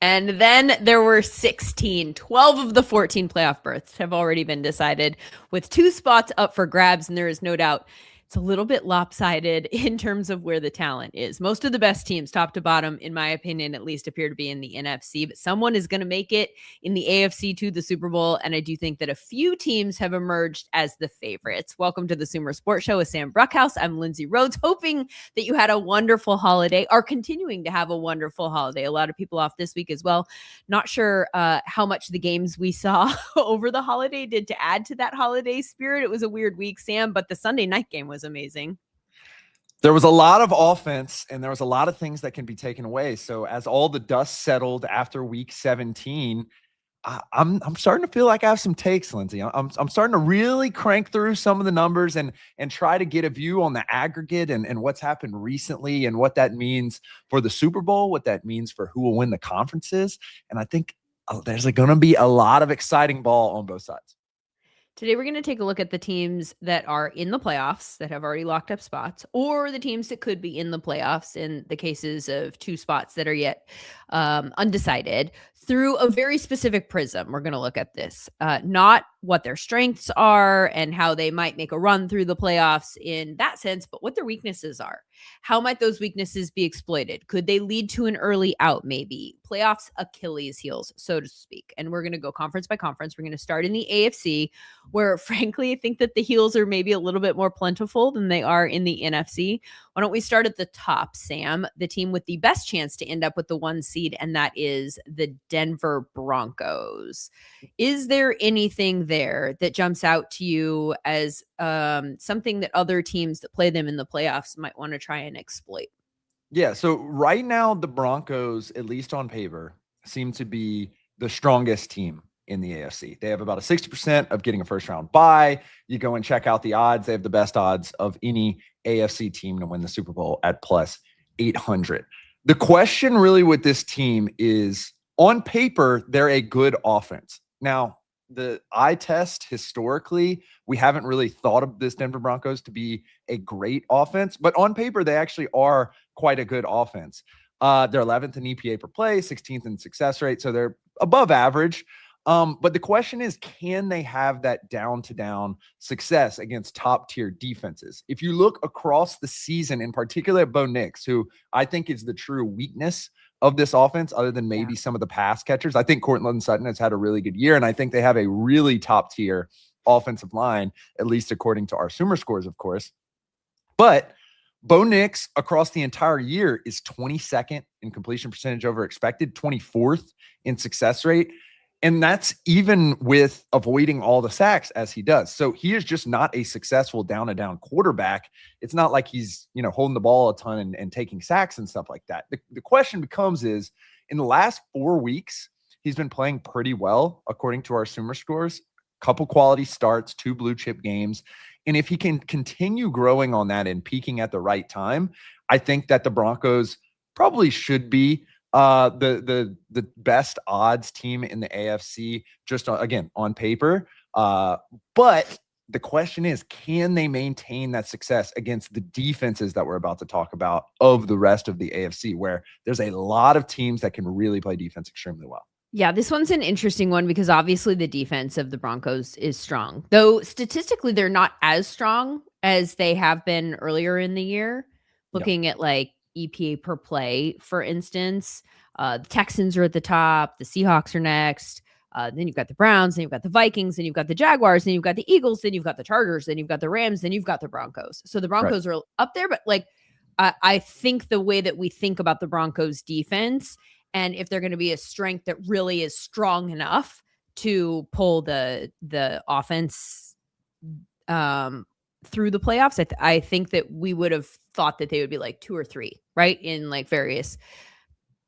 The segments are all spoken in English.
And then there were 16. 12 of the 14 playoff berths have already been decided, with 2 spots up for grabs. And there is no doubt it's a little bit lopsided in terms of where the talent is. Most of the best teams, top to bottom, in my opinion, at least, appear to be in the NFC, but someone is going to make it in the AFC to the Super Bowl. And I do think that a few teams have emerged as the favorites. Welcome to the SumerSports Show with Sam Bruchhaus. I'm Lindsay Rhodes, hoping that you had a wonderful holiday, are continuing to have a wonderful holiday. A lot of people off this week as well. Not sure how much the games we saw over the holiday did to add to that holiday spirit. It was a weird week, Sam, but the Sunday night game was amazing. There was a lot of offense and there was a lot of things that can be taken away. So as all the dust settled after week 17, I'm starting to feel like I have some takes, Lindsay. I'm starting to really crank through some of the numbers and try to get a view on the aggregate and what's happened recently and what that means for the Super Bowl, what that means for who will win the conferences. And I think there's going to be a lot of exciting ball on both sides. Today, we're going to take a look at the teams that are in the playoffs that have already locked up spots, or the teams that could be in the playoffs in the cases of 2 spots that are yet undecided, through a very specific prism. We're going to look at this, not what their strengths are and how they might make a run through the playoffs in that sense, but what their weaknesses are. How might those weaknesses be exploited? Could they lead to an early out, maybe? Playoffs Achilles heels, so to speak. And we're going to go conference by conference. We're going to start in the AFC, where frankly, I think that the heels are maybe a little bit more plentiful than they are in the NFC. Why don't we start at the top, Sam? The team with the best chance to end up with the 1 seed, and that is the Denver Broncos. Is there anything there that jumps out to you as something that other teams that play them in the playoffs might want to try and exploit? Yeah, so right now the Broncos, at least on paper, seem to be the strongest team in the AFC. They have about a 60% of getting a first round bye. You go and check out the odds. They have the best odds of any AFC team to win the Super Bowl at plus 800. The question really with this team is, on paper, they're a good offense. Now, the eye test historically, we haven't really thought of this Denver Broncos to be a great offense, but on paper, they actually are quite a good offense. They're 11th in EPA per play, 16th in success rate, so they're above average. But the question is, can they have that down-to-down success against top-tier defenses? If you look across the season, in particular at Bo Nix, who I think is the true weakness of this offense, other than maybe some of the pass catchers, I think Courtland Sutton has had a really good year, and I think they have a really top-tier offensive line, at least according to our SumerScores, of course. But Bo Nix across the entire year is 22nd in completion percentage over expected, 24th in success rate. And that's even with avoiding all the sacks as he does. So he is just not a successful down-and-down quarterback. It's not like he's, holding the ball a ton and taking sacks and stuff like that. The question becomes is, in the last 4 weeks, he's been playing pretty well, according to our SumerScores. Couple quality starts, 2 blue chip games. And if he can continue growing on that and peaking at the right time, I think that the Broncos probably should be the best odds team in the AFC, just again on paper. But the question is, can they maintain that success against the defenses that we're about to talk about of the rest of the AFC, where there's a lot of teams that can really play defense extremely well? Yeah, this one's an interesting one because obviously the defense of the Broncos is strong, though statistically they're not as strong as they have been earlier in the year. Looking at like EPA per play, for instance, the Texans are at the top, the Seahawks are next. Then you've got the Browns, then you've got the Vikings, then you've got the Jaguars, then you've got the Eagles, then you've got the Chargers, then you've got the Rams, then you've got the Broncos. So the Broncos are up there, but I think the way that we think about the Broncos defense, and if they're going to be a strength that really is strong enough to pull the offense through the playoffs, I think that we would have thought that they would be like 2 or 3, right? In like various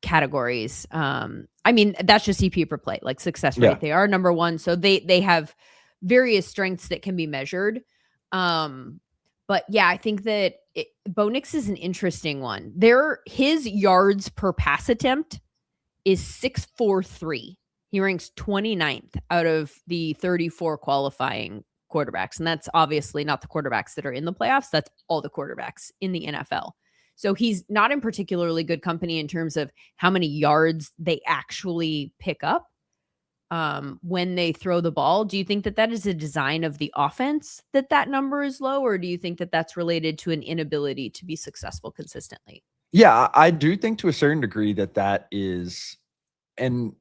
categories. I mean, that's just EPA per play, like success rate. Yeah. They are number 1. So they have various strengths that can be measured. But yeah, I think that Bo Nix is an interesting one. His yards per pass attempt is 6.43. He ranks 29th out of the 34 qualifying quarterbacks. And that's obviously not the quarterbacks that are in the playoffs. That's all the quarterbacks in the NFL. So he's not in particularly good company in terms of how many yards they actually pick up when they throw the ball. Do you think that that is a design of the offense that that number is low, or do you think that that's related to an inability to be successful consistently? Yeah, I do think to a certain degree that that is an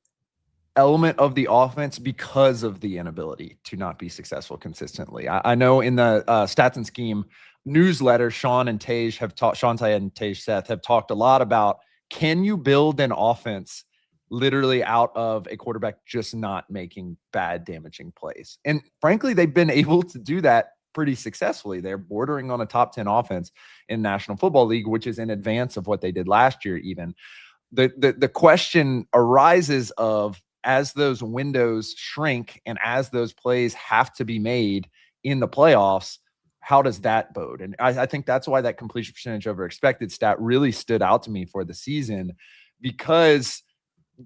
element of the offense because of the inability to not be successful consistently. I know in the Stats and Scheme newsletter, Sean Tay and Tej Seth have talked a lot about, can you build an offense literally out of a quarterback just not making bad, damaging plays? And frankly, they've been able to do that pretty successfully. They're bordering on a top 10 offense in National Football League, which is in advance of what they did last year. Even the question arises of, as those windows shrink and as those plays have to be made in the playoffs, how does that bode? And I think that's why that completion percentage over expected stat really stood out to me for the season, because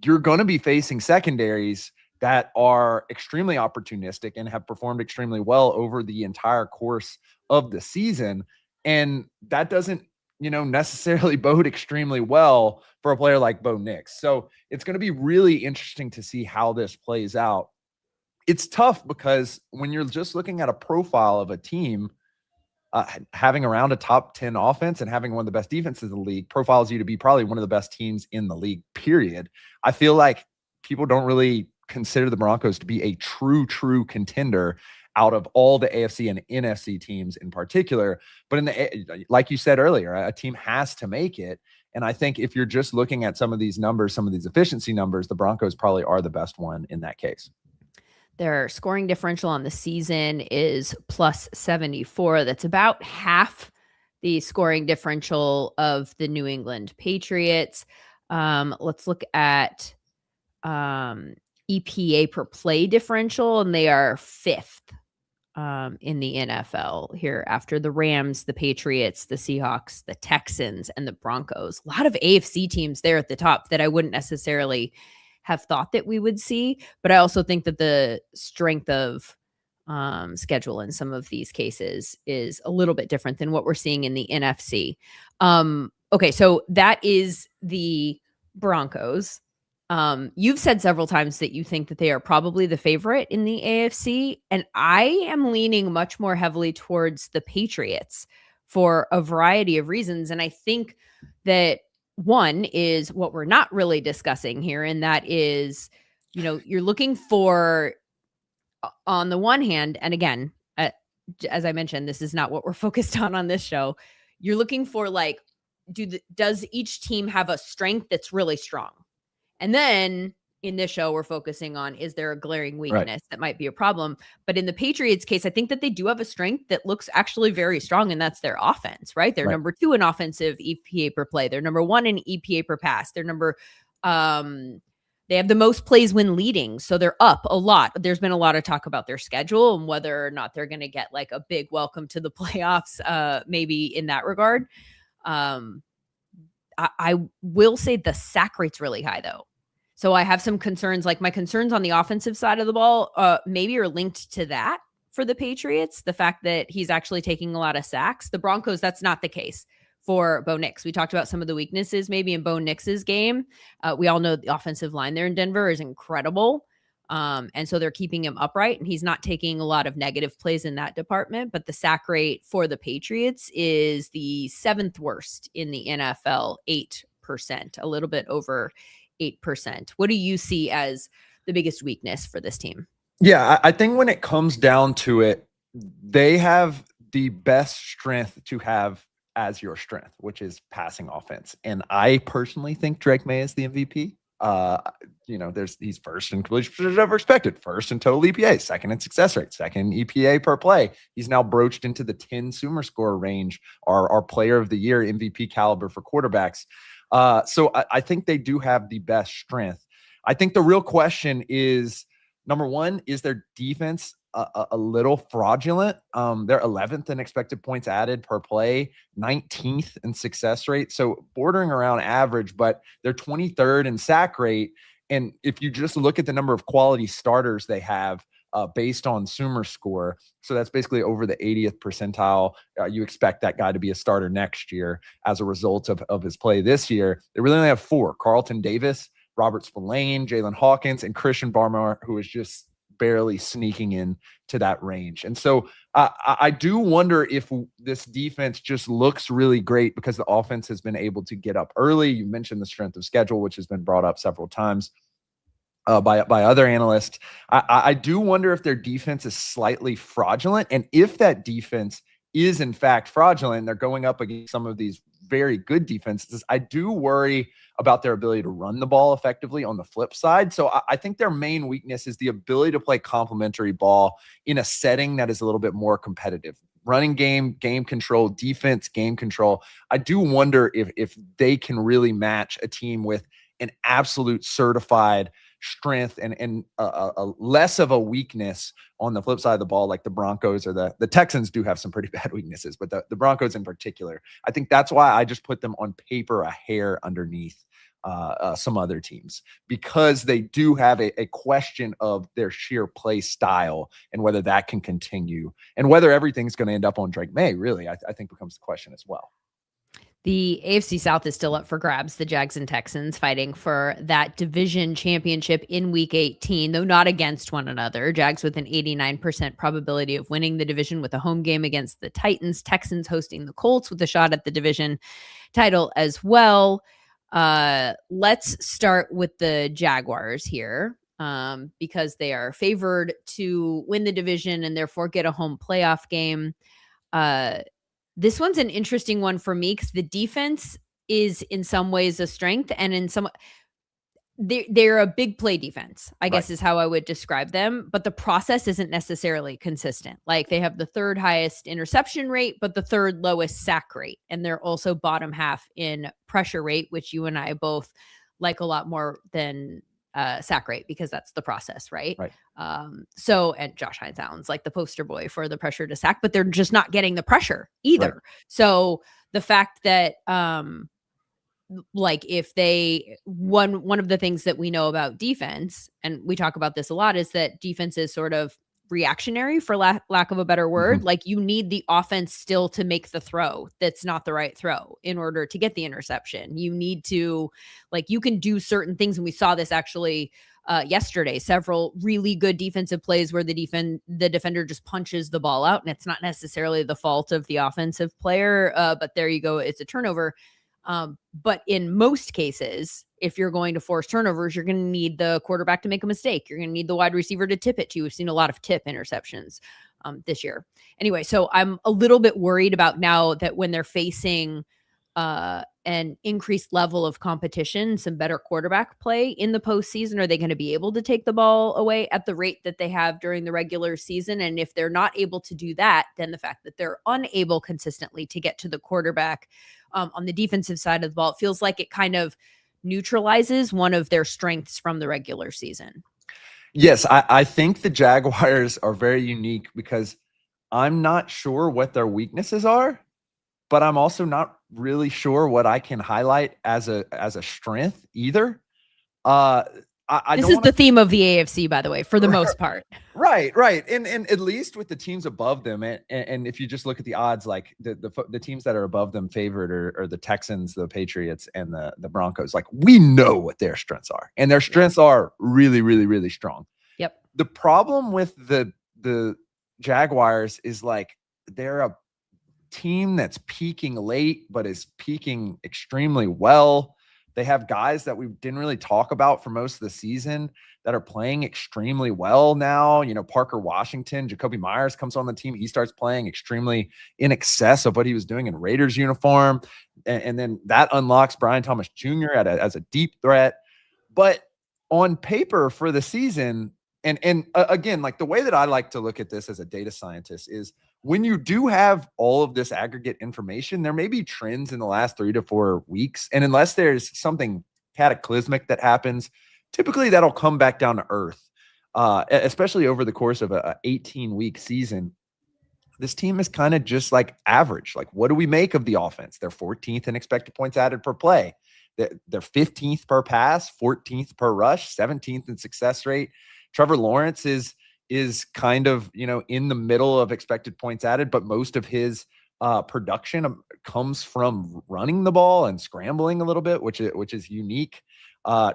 you're going to be facing secondaries that are extremely opportunistic and have performed extremely well over the entire course of the season. And that doesn't, necessarily bode extremely well for a player like Bo Nix. So it's going to be really interesting to see how this plays out. It's tough because when you're just looking at a profile of a team, having around a top 10 offense and having one of the best defenses in the league profiles you to be probably one of the best teams in the league, period. I feel like people don't really consider the Broncos to be a true contender out of all the AFC and NFC teams in particular. But like you said earlier, a team has to make it. And I think if you're just looking at some of these numbers, some of these efficiency numbers, the Broncos probably are the best one in that case. Their scoring differential on the season is plus 74. That's about half the scoring differential of the New England Patriots. Let's look at EPA per play differential, and they are fifth in the NFL here after the Rams, the Patriots, the Seahawks, the Texans, and the Broncos. A lot of AFC teams there at the top that I wouldn't necessarily have thought that we would see, but I also think that the strength of schedule in some of these cases is a little bit different than what we're seeing in the NFC. Okay, so that is the Broncos. You've said several times that you think that they are probably the favorite in the AFC, and I am leaning much more heavily towards the Patriots for a variety of reasons. And I think that one is what we're not really discussing here, and that is, you're looking for, on the one hand, and again, as I mentioned, this is not what we're focused on this show. You're looking for, like, does each team have a strength that's really strong? And then in this show, we're focusing on, is there a glaring weakness that might be a problem? But in the Patriots case, I think that they do have a strength that looks actually very strong, and that's their offense, right? They're number 2 in offensive EPA per play. They're number 1 in EPA per pass. They're they have the most plays when leading. So they're up a lot. There's been a lot of talk about their schedule and whether or not they're going to get like a big welcome to the playoffs, maybe in that regard. I will say the sack rate's really high, though. So I have some concerns, like my concerns on the offensive side of the ball, maybe are linked to that for the Patriots. The fact that he's actually taking a lot of sacks. The Broncos, that's not the case for Bo Nix. We talked about some of the weaknesses maybe in Bo Nix's game. We all know the offensive line there in Denver is incredible. And so they're keeping him upright, and he's not taking a lot of negative plays in that department. But the sack rate for the Patriots is the 7th worst in the NFL, 8%, a little bit over 8%. What do you see as the biggest weakness for this team? Yeah, I think when it comes down to it, they have the best strength to have as your strength, which is passing offense. And I personally think Drake May is the MVP. He's first in completion percentage over expected, first in total EPA, second in success rate, second EPA per play. He's now broached into the 10 SumerScore range, our player of the year MVP caliber for quarterbacks. So I think they do have the best strength. I think the real question is, number one, is their defense a little fraudulent? They're 11th in expected points added per play, 19th in success rate. So bordering around average, but they're 23rd in sack rate. And if you just look at the number of quality starters they have, based on SumerScore. So that's basically over the 80th percentile. You expect that guy to be a starter next year as a result of his play this year. They really only have 4: Carlton Davis, Robert Spillane, Jalen Hawkins, and Christian Barmore, who is just barely sneaking in to that range. And so I do wonder if this defense just looks really great because the offense has been able to get up early. You mentioned the strength of schedule, which has been brought up several times by other analysts. I do wonder if their defense is slightly fraudulent. And if that defense is in fact fraudulent, they're going up against some of these very good defenses, I do worry about their ability to run the ball effectively on the flip side. So I think their main weakness is the ability to play complementary ball in a setting that is a little bit more competitive. Running game, game control, defense, game control. I do wonder if they can really match a team with an absolute certified strength and a less of a weakness on the flip side of the ball, like the Broncos or the Texans do have some pretty bad weaknesses, but the Broncos in particular. I think that's why I just put them on paper a hair underneath some other teams, because they do have a question of their sheer play style and whether that can continue and whether everything's going to end up on Drake May, really, I think becomes the question as well. The AFC South is still up for grabs. The Jags and Texans fighting for that division championship in Week 18, though not against one another. Jags with an 89% probability of winning the division with a home game against the Titans. Texans hosting the Colts with a shot at the division title as well. Let's start with the Jaguars here because they are favored to win the division and therefore get a home playoff game. This one's an interesting one for me because the defense is in some ways a strength, and in some they're a big play defense, I guess is how I would describe them. But the process isn't necessarily consistent. Like they have the 3rd highest interception rate, but the 3rd lowest sack rate. And they're also bottom half in pressure rate, which you and I both like a lot more than sack rate because that's the process, right? So, and Josh Hines sounds like the poster boy for the pressure to sack, but they're just not getting the pressure either. So the fact that, like if they, one of the things that we know about defense, and we talk about this a lot, is that defense is sort of reactionary, for lack of a better word. Like you need the offense still to make the throw that's not the right throw in order to get the interception. You need to, like, you can do certain things, and we saw this actually yesterday, several really good defensive plays where the defender just punches the ball out, and it's not necessarily the fault of the offensive player, but there you go, it's a turnover. But in most cases, if you're going to force turnovers, you're going to need the quarterback to make a mistake. You're going to need the wide receiver to tip it to you. We've seen a lot of tip interceptions this year. Anyway, so I'm a little bit worried about now that when they're facing an increased level of competition, some better quarterback play in the postseason, are they going to be able to take the ball away at the rate that they have during the regular season? And if they're not able to do that, then the fact that they're unable consistently to get to the quarterback on the defensive side of the ball, it feels like it kind of neutralizes one of their strengths from the regular season. Yes, I think the Jaguars are very unique because I'm not sure what their weaknesses are, but I'm also not really sure what I can highlight as a strength either. This is the theme of the AFC, by the way, for the most part. Right. And at least with the teams above them, and if you just look at the odds, like the teams that are above them favored are the Texans, the Patriots, and the Broncos. Like, we know what their strengths are, and their strengths are really, really, really strong. Yep. The problem with the Jaguars is, like, they're a team that's peaking late, but is peaking extremely well. They have guys that we didn't really talk about for most of the season that are playing extremely well now. You know, Parker Washington, Jacoby Myers comes on the team. He starts playing extremely in excess of what he was doing in Raiders uniform. And then that unlocks Brian Thomas Jr. as a deep threat. But on paper for the season, and again, like, the way that I like to look at this as a data scientist is, when you do have all of this aggregate information, there may be trends in the last 3 to 4 weeks. And unless there's something cataclysmic that happens, typically that'll come back down to earth, especially over the course of a 18-week season. This team is kind of just like average. Like, what do we make of the offense? They're 14th in expected points added per play. They're 15th per pass, 14th per rush, 17th in success rate. Trevor Lawrence is is kind of, in the middle of expected points added, but most of his production comes from running the ball and scrambling a little bit, which is unique.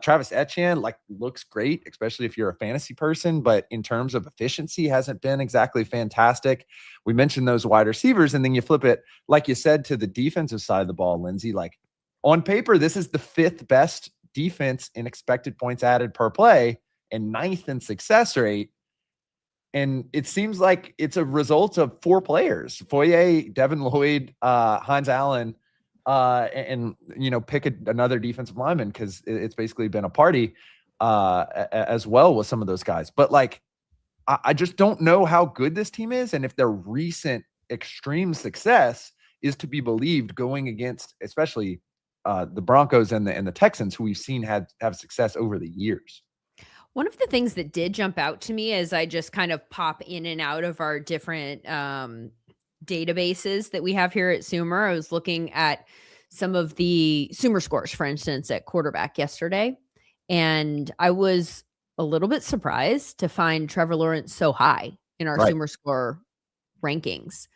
Travis Etienne looks great, especially if you're a fantasy person, but in terms of efficiency hasn't been exactly fantastic. We mentioned those wide receivers, and then you flip it, like you said, to the defensive side of the ball, Lindsay. On paper, this is the 5th best defense in expected points added per play and 9th in success rate. And it seems like it's a result of 4 players: Foye, Devin Lloyd, Hines Allen, and pick another defensive lineman, because it's basically been a party as well with some of those guys. But I just don't know how good this team is, and if their recent extreme success is to be believed going against, especially the Broncos and the Texans, who we've seen have success over the years. One of the things that did jump out to me as I just kind of pop in and out of our different databases that we have here at Sumer, I was looking at some of the Sumer scores, for instance, at quarterback yesterday. And I was a little bit surprised to find Trevor Lawrence so high in our Sumer score rankings.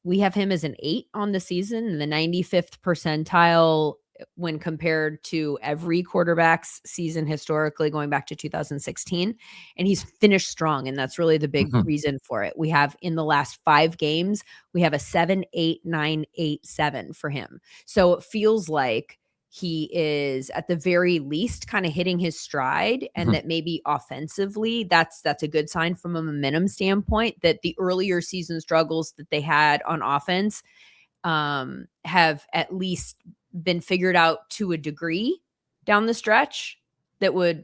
We have him as an 8 on the season, in the 95th percentile when compared to every quarterback's season historically, going back to 2016. And he's finished strong, and that's really the big reason for it. We have, in the last 5 games, we have a 7.8987 for him. So it feels like he is at the very least kind of hitting his stride, and that maybe offensively that's a good sign from a momentum standpoint, that the earlier season struggles that they had on offense have at least been figured out to a degree down the stretch that would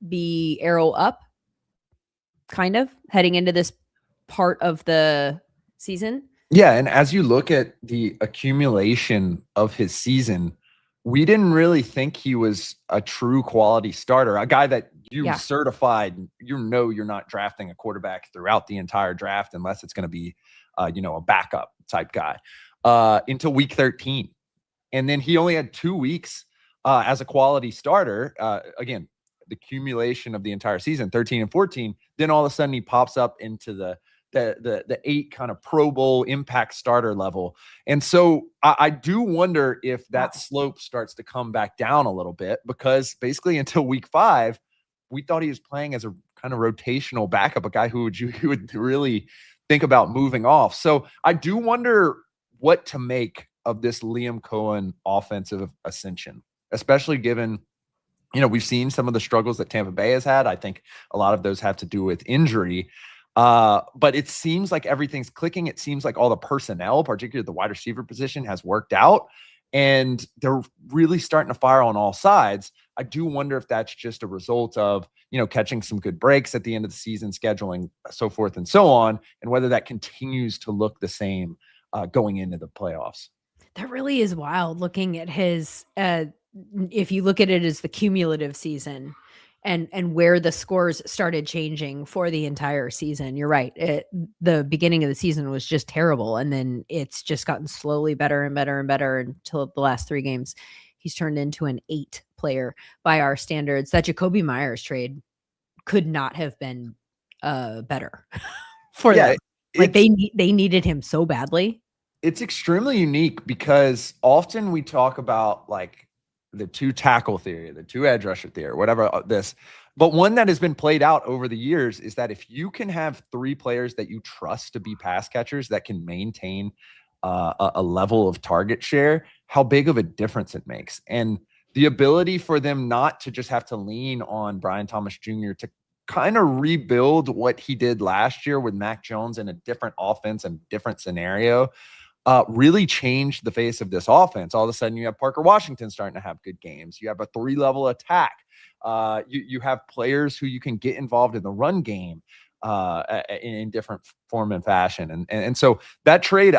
be arrow up, kind of heading into this part of the season. Yeah. And as you look at the accumulation of his season, we didn't really think he was a true quality starter, a guy that you certified, you're not drafting a quarterback throughout the entire draft unless it's going to be, a backup type guy until week 13. And then he only had 2 weeks as a quality starter. Again, the accumulation of the entire season, 13 and 14. Then all of a sudden he pops up into the 8 kind of Pro Bowl impact starter level. And so I do wonder if that slope starts to come back down a little bit, because basically until week 5, we thought he was playing as a kind of rotational backup, a guy who would really think about moving off. So I do wonder what to make of this Liam Cohen offensive ascension, especially given, we've seen some of the struggles that Tampa Bay has had. I think a lot of those have to do with injury. But it seems like everything's clicking. It seems like all the personnel, particularly the wide receiver position, has worked out, and they're really starting to fire on all sides. I do wonder if that's just a result of, catching some good breaks at the end of the season, scheduling, so forth and so on, and whether that continues to look the same going into the playoffs. That really is wild, looking at his, if you look at it as the cumulative season and where the scores started changing for the entire season. You're right. The beginning of the season was just terrible. And then it's just gotten slowly better and better and better until the last 3 games. He's turned into an 8 player by our standards. That Jacoby Myers trade could not have been better for them. They needed him so badly. It's extremely unique, because often we talk about the 2 tackle theory, the 2 edge rusher theory, whatever this, but one that has been played out over the years is that if you can have 3 players that you trust to be pass catchers that can maintain a level of target share, how big of a difference it makes. And the ability for them not to just have to lean on Brian Thomas Jr. to kind of rebuild what he did last year with Mac Jones in a different offense and different scenario, really changed the face of this offense. All of a sudden, you have Parker Washington starting to have good games. You have a 3-level attack. You have players who you can get involved in the run game in different form and fashion. And so that trade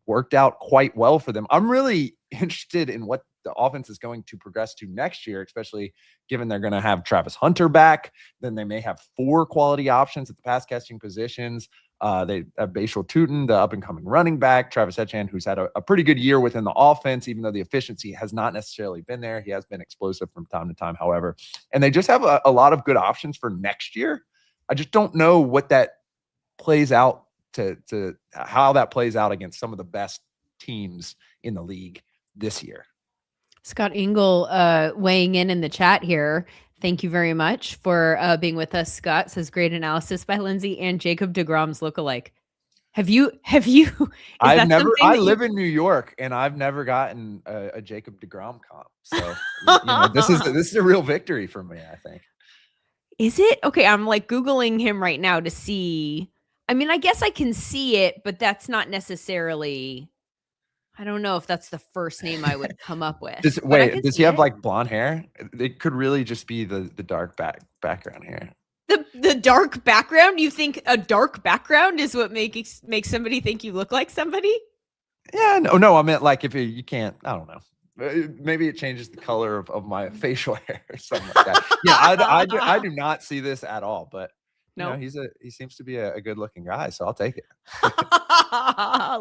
worked out quite well for them. I'm really interested in what the offense is going to progress to next year, especially given they're going to have Travis Hunter back. Then they may have 4 quality options at the pass catching positions. They have Bashal Tutin, the up-and-coming running back, Travis Etienne, who's had a pretty good year within the offense, even though the efficiency has not necessarily been there. He has been explosive from time to time, however. And they just have a lot of good options for next year. I just don't know what that plays out to how that plays out against some of the best teams in the league this year. Scott Engel weighing in the chat here. Thank you very much for being with us, Scott. Says great analysis by Lindsay and Jacob deGrom's lookalike. Have you? I live in New York and I've never gotten a Jacob deGrom comp. So this is a real victory for me, I think. Is it? Okay, I'm like Googling him right now to see. I mean, I guess I can see it, but that's not necessarily, I don't know if that's the first name I would come up with. Does he have like blonde hair? It could really just be the dark background here. The dark background? You think a dark background is what makes somebody think you look like somebody? Yeah, no, I meant like if you can't, I don't know. Maybe it changes the color of my facial hair or something like that. Yeah, I do not see this at all, but no, he seems to be a good looking guy, so I'll take it.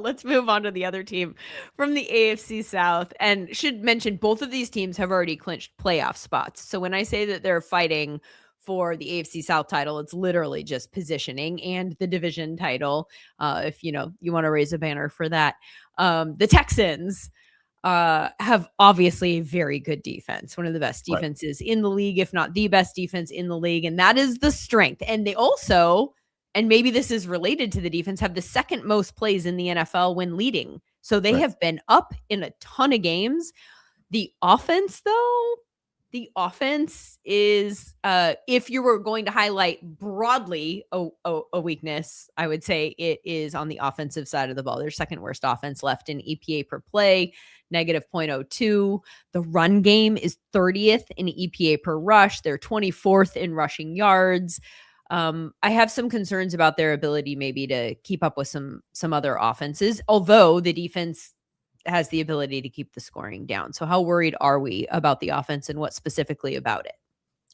Let's move on to the other team from the AFC South, and should mention both of these teams have already clinched playoff spots. So when I say that they're fighting for the AFC South title, it's literally just positioning and the division title. If you want to raise a banner for that, the Texans have obviously a very good defense, one of the best defenses in the league, if not the best defense in the league. And that is the strength. And they also, and maybe this is related to the defense, have the second most plays in the NFL when leading. So they have been up in a ton of games. The offense, though, is, if you were going to highlight broadly a weakness, I would say it is on the offensive side of the ball. Their second worst offense left in EPA per play, -0.02. The run game is 30th in EPA per rush. They're 24th in rushing yards. I have some concerns about their ability maybe to keep up with some other offenses, although the defense has the ability to keep the scoring down. So how worried are we about the offense and what specifically about it?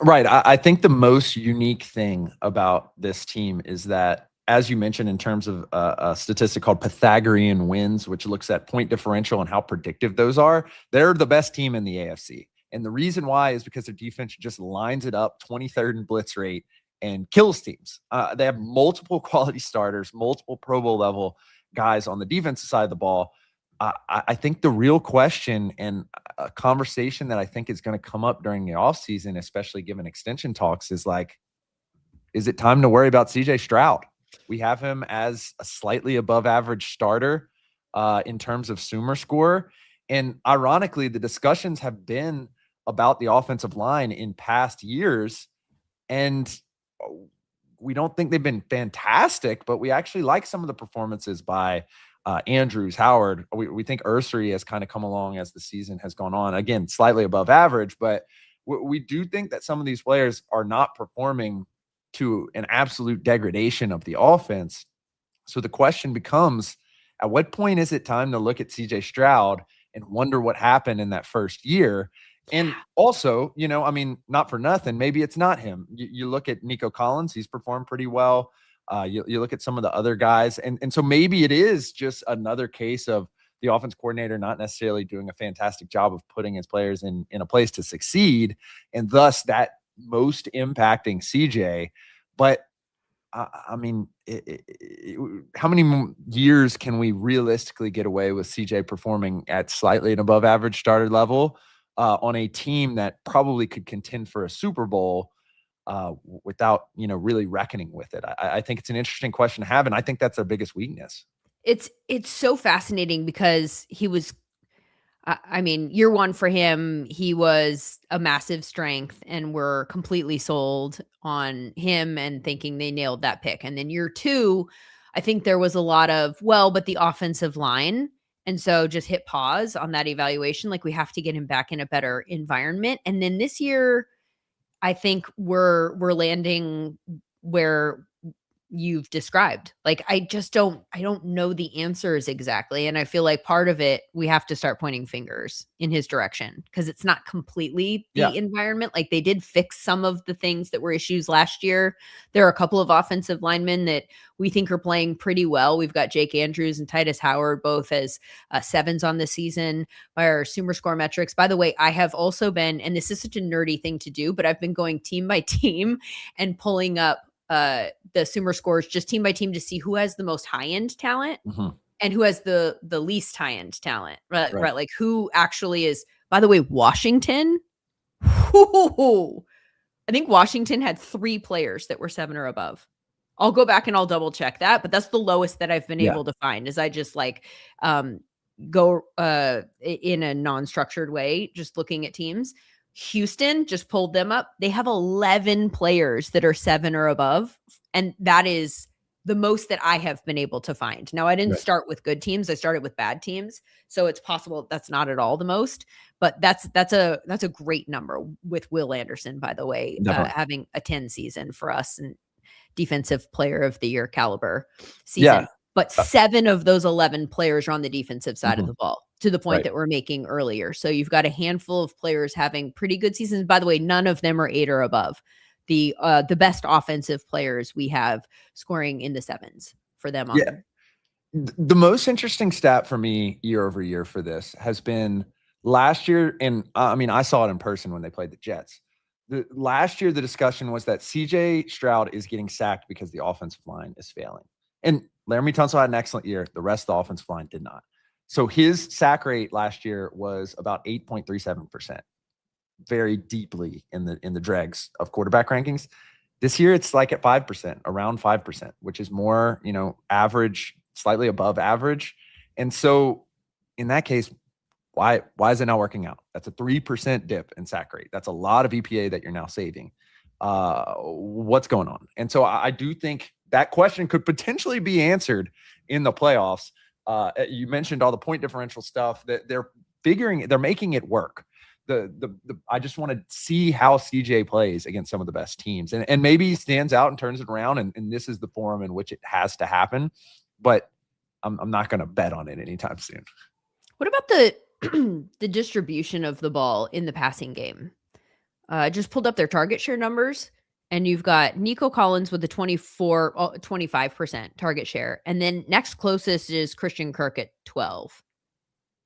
Right. I think the most unique thing about this team is that, as you mentioned, in terms of a statistic called Pythagorean wins, which looks at point differential and how predictive those are, they're the best team in the AFC. And the reason why is because their defense just lines it up 23rd in blitz rate and kills teams. They have multiple quality starters, multiple Pro Bowl level guys on the defensive side of the ball. I think the real question and a conversation that I think is going to come up during the offseason, especially given extension talks, is like, is it time to worry about CJ Stroud? We have him as a slightly above average starter in terms of SumerScore. And ironically, the discussions have been about the offensive line in past years. And we don't think they've been fantastic, but we actually like some of the performances by Andrews, Howard. We think Ursery has kind of come along as the season has gone on. Again, slightly above average, but we do think that some of these players are not performing to an absolute degradation of the offense. So the question becomes, at what point is it time to look at CJ Stroud and wonder what happened in that first year? And also, not for nothing, maybe it's not him. You look at Nico Collins, he's performed pretty well. You look at some of the other guys, and so maybe it is just another case of the offense coordinator not necessarily doing a fantastic job of putting his players in a place to succeed, and thus that most impacting CJ. But how many years can we realistically get away with CJ performing at slightly an above average starter level on a team that probably could contend for a Super Bowl without, really reckoning with it? I think it's an interesting question to have, and I think that's their biggest weakness. It's so fascinating because he was, year one for him, he was a massive strength, and we're completely sold on him and thinking they nailed that pick. And then year two, I think there was a lot of, but the offensive line. And so just hit pause on that evaluation. Like, we have to get him back in a better environment. And then this year, I think we're landing where you've described. Like, I don't know the answers exactly. And I feel like part of it, we have to start pointing fingers in his direction, because it's not completely the environment. Like, they did fix some of the things that were issues last year. There are a couple of offensive linemen that we think are playing pretty well. We've got Jake Andrews and Titus Howard, both as sevens on the season by our SumerScore metrics. By the way, I have also been, and this is such a nerdy thing to do, but I've been going team by team and pulling up the SumerSports just team by team to see who has the most high end talent Mm-hmm. and who has the least high end talent, right? Right. Right, like who actually is. By the way, Washington. I think Washington had 3 players that were 7 or above. I'll go back and I'll double check that, but that's the lowest that I've been Yeah. able to find. Is I just go in a non-structured way, just looking at teams. Houston, just pulled them up. They have 11 players that are 7 or above, and that is the most that I have been able to find. Now, I didn't start with good teams. I started with bad teams. So it's possible that's not at all the most, but that's a great number with Will Anderson, by the way, having a 10 season for us and defensive player of the year caliber season. Yeah. But 7 of those 11 players are on the defensive side of the ball, to the point that we're making earlier. So you've got a handful of players having pretty good seasons. By the way, none of them are 8 or above. The best offensive players we have scoring in the 7s for them. Yeah. The most interesting stat for me year over year for this has been last year. And I mean, I saw it in person when they played the Jets. Last year, the discussion was that CJ Stroud is getting sacked because the offensive line is failing. And Laramie Tunsil had an excellent year. The rest of the offensive line did not. So his sack rate last year was about 8.37%, very deeply in the dregs of quarterback rankings. This year, it's like at 5%, around 5%, which is more, average, slightly above average. And so in that case, why is it not working out? That's a 3% dip in sack rate. That's a lot of EPA that you're now saving. What's going on? And so I do think that question could potentially be answered in the playoffs. You mentioned all the point differential stuff that they're making it work. I just want to see how CJ plays against some of the best teams, and maybe he stands out and turns it around, and this is the forum in which it has to happen. But I'm not going to bet on it anytime soon. What about the distribution of the ball in the passing game? I just pulled up their target share numbers, and you've got Nico Collins with a 25% target share. And then next closest is Christian Kirk at 12.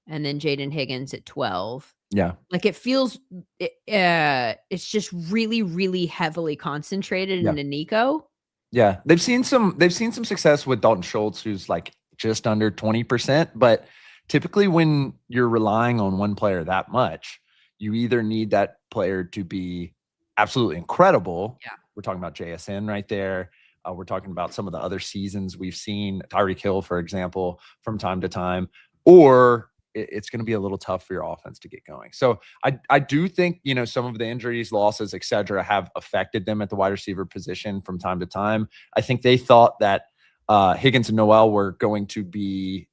And then Jaden Higgins at 12. Yeah. Like it feels, it's just really, really heavily concentrated into Nico. Yeah. They've seen some success with Dalton Schultz, who's like just under 20%. But typically when you're relying on one player that much, you either need that player to be absolutely incredible. Yeah. We're talking about JSN right there. We're talking about some of the other seasons we've seen, Tyreek Hill, for example, from time to time, or it's going to be a little tough for your offense to get going. So I do think, some of the injuries, losses, et cetera, have affected them at the wide receiver position from time to time. I think they thought that Higgins and Noel were going to be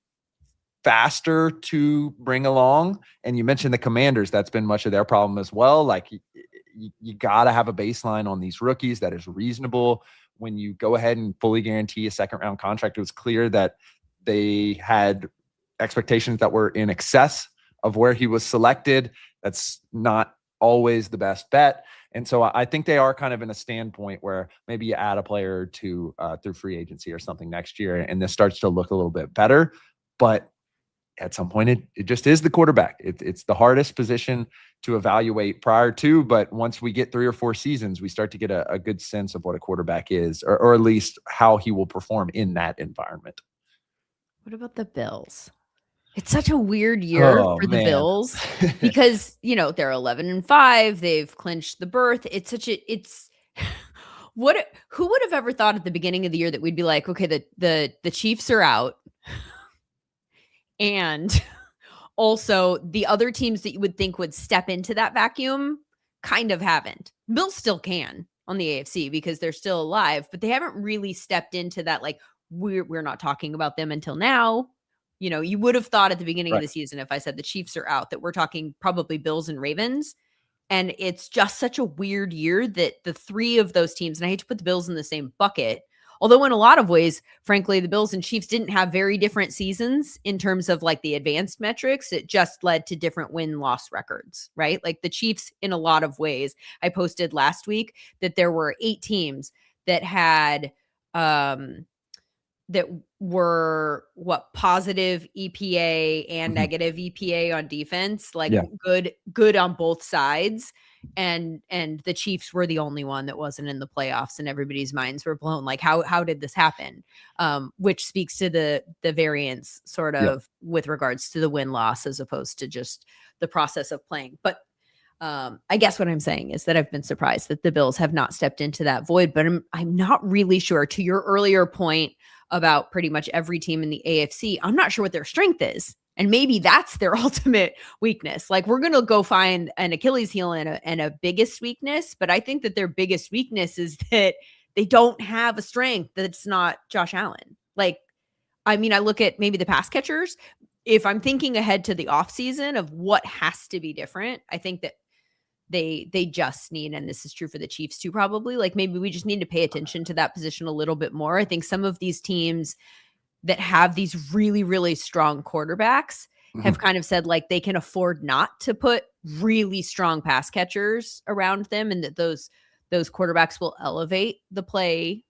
faster to bring along. And you mentioned the Commanders. That's been much of their problem as well. Like you got to have a baseline on these rookies that is reasonable. When you go ahead and fully guarantee a second round contract, it was clear that they had expectations that were in excess of where he was selected. That's not always the best bet. And so I think they are kind of in a standpoint where maybe you add a player or two through free agency or something next year, and this starts to look a little bit better. But at some point, it just is the quarterback. It's the hardest position to evaluate prior to, but once we get 3 or 4 seasons, we start to get a good sense of what a quarterback is, or at least how he will perform in that environment. What about the Bills? It's such a weird year for the Bills because, they're 11-5. They've clinched the berth. Who would have ever thought at the beginning of the year that we'd be like, okay, the Chiefs are out. And also the other teams that you would think would step into that vacuum kind of haven't. Bills still can on the AFC because they're still alive, but they haven't really stepped into that. Like we're not talking about them until now. You would have thought at the beginning of the season, if I said the Chiefs are out, that we're talking probably Bills and Ravens. And it's just such a weird year that the 3 of those teams, and I hate to put the Bills in the same bucket, although in a lot of ways, frankly, the Bills and Chiefs didn't have very different seasons in terms of like the advanced metrics. It just led to different win-loss records, right? Like the Chiefs, in a lot of ways, I posted last week that there were 8 teams that had that were positive EPA and negative EPA on defense, like good on both sides. and the Chiefs were the only one that wasn't in the playoffs, and everybody's minds were blown. Like, how did this happen? Which speaks to the variance sort of with regards to the win-loss as opposed to just the process of playing. But I guess what I'm saying is that I've been surprised that the Bills have not stepped into that void, but I'm not really sure. To your earlier point about pretty much every team in the AFC, I'm not sure what their strength is. And maybe that's their ultimate weakness. Like, we're going to go find an Achilles heel and a biggest weakness, but I think that their biggest weakness is that they don't have a strength that's not Josh Allen. Like, I mean, I look at maybe the pass catchers. If I'm thinking ahead to the offseason of what has to be different, I think that they just need, and this is true for the Chiefs too, probably, like, maybe we just need to pay attention to that position a little bit more. I think some of these teams that have these really, really strong quarterbacks have kind of said, like, they can afford not to put really strong pass catchers around them, and that those quarterbacks will elevate the play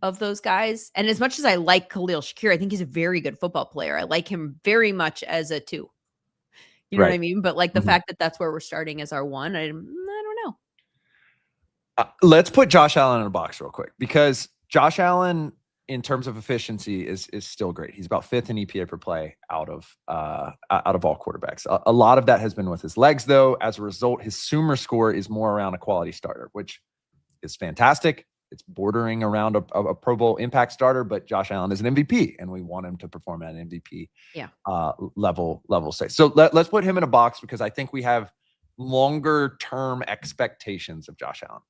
of those guys. And as much as I like Khalil Shakir, I think he's a very good football player. I like him very much as a 2. You know what I mean? But like the fact that that's where we're starting as our 1, I don't know. Let's put Josh Allen in a box real quick, because Josh Allen, in terms of efficiency, is still great. He's about 5th in EPA per play out of all quarterbacks. A lot of that has been with his legs, though. As a result, his Sumer score is more around a quality starter, which is fantastic. It's bordering around a Pro Bowl impact starter, but Josh Allen is an MVP, and we want him to perform at an MVP level. Say so. Let's put him in a box, because I think we have longer term expectations of Josh Allen.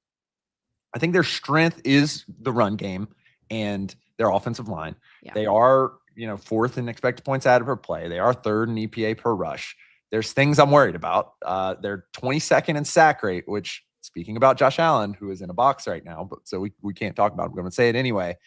I think their strength is the run game and their offensive line. Yeah. They are, 4th in expected points added per play. They are 3rd in EPA per rush. There's things I'm worried about. They're 22nd in sack rate, which, speaking about Josh Allen, who is in a box right now, but so we can't talk about it. I'm going to say it anyway.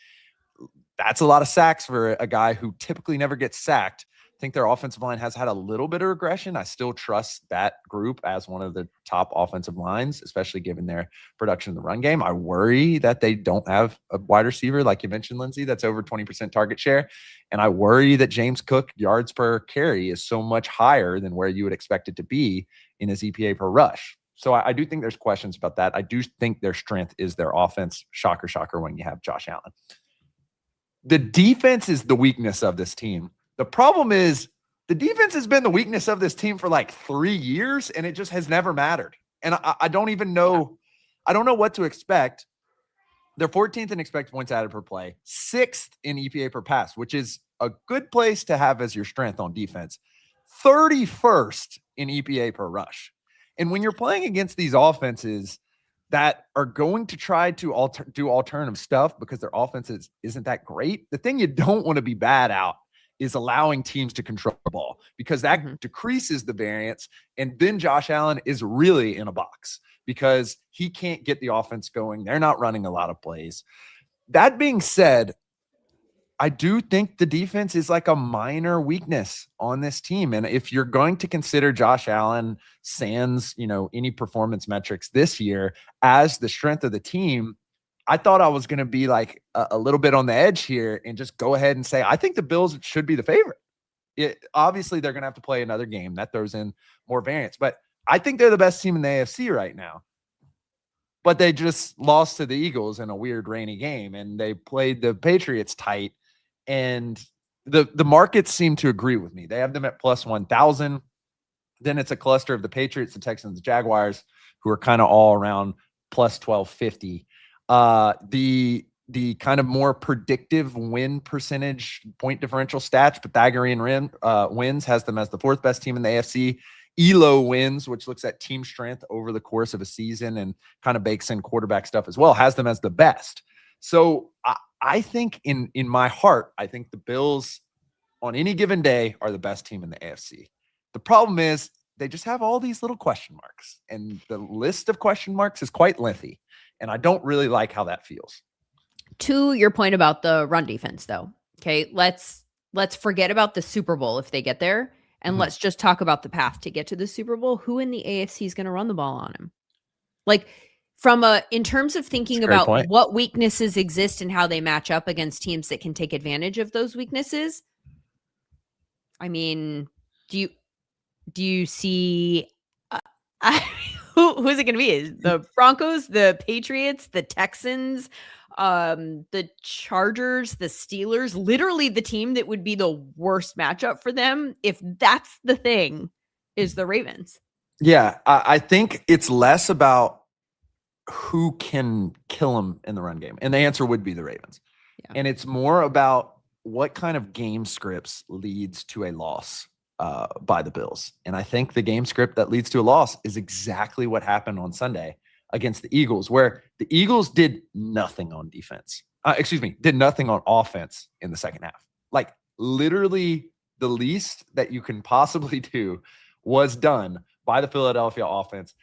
That's a lot of sacks for a guy who typically never gets sacked. I think their offensive line has had a little bit of regression. I still trust that group as one of the top offensive lines, especially given their production in the run game. I worry that they don't have a wide receiver, like you mentioned, Lindsay, that's over 20% target share. And I worry that James Cook yards per carry is so much higher than where you would expect it to be in his EPA per rush. So I do think there's questions about that. I do think their strength is their offense. Shocker, shocker, when you have Josh Allen. The defense is the weakness of this team. The problem is the defense has been the weakness of this team for like 3 years, and it just has never mattered. And I don't even know. I don't know what to expect. They're 14th in expected points added per play, 6th in EPA per pass, which is a good place to have as your strength on defense. 31st in EPA per rush. And when you're playing against these offenses that are going to try to do alternative stuff because their offense isn't that great, the thing you don't want to be bad out is allowing teams to control the ball, because that decreases the variance. And then Josh Allen is really in a box because he can't get the offense going. They're not running a lot of plays. That being said, I do think the defense is like a minor weakness on this team. And if you're going to consider Josh Allen sans, any performance metrics this year as the strength of the team, I thought I was going to be like a little bit on the edge here and just go ahead and say, I think the Bills should be the favorite. Obviously, they're going to have to play another game that throws in more variance, but I think they're the best team in the AFC right now. But they just lost to the Eagles in a weird rainy game, and they played the Patriots tight. And the markets seem to agree with me. They have them at plus 1,000. Then it's a cluster of the Patriots, the Texans, the Jaguars, who are kind of all around plus 1,250. The kind of more predictive win percentage point differential stats, Pythagorean wins has them as the 4th best team in the AFC. ELO wins, which looks at team strength over the course of a season and kind of bakes in quarterback stuff as well, has them as the best. So I think in my heart, I think the Bills on any given day are the best team in the AFC. The problem is they just have all these little question marks, and the list of question marks is quite lengthy. And I don't really like how that feels. To your point about the run defense, though, okay, let's forget about the Super Bowl if they get there, and let's just talk about the path to get to the Super Bowl. Who in the AFC is going to run the ball on him? Like, in terms of thinking about what weaknesses exist and how they match up against teams that can take advantage of those weaknesses. I mean, do you see who's it going to be? Is the Broncos, the Patriots, the Texans, the Chargers, the Steelers, literally the team that would be the worst matchup for them, if that's the thing, is the Ravens. Yeah, I think it's less about who can kill them in the run game. And the answer would be the Ravens. Yeah. And it's more about what kind of game scripts leads to a loss by the Bills. And I think the game script that leads to a loss is exactly what happened on Sunday against the Eagles, where the Eagles did nothing on defense. Did nothing on offense in the second half. Like literally the least that you can possibly do was done by the Philadelphia offense.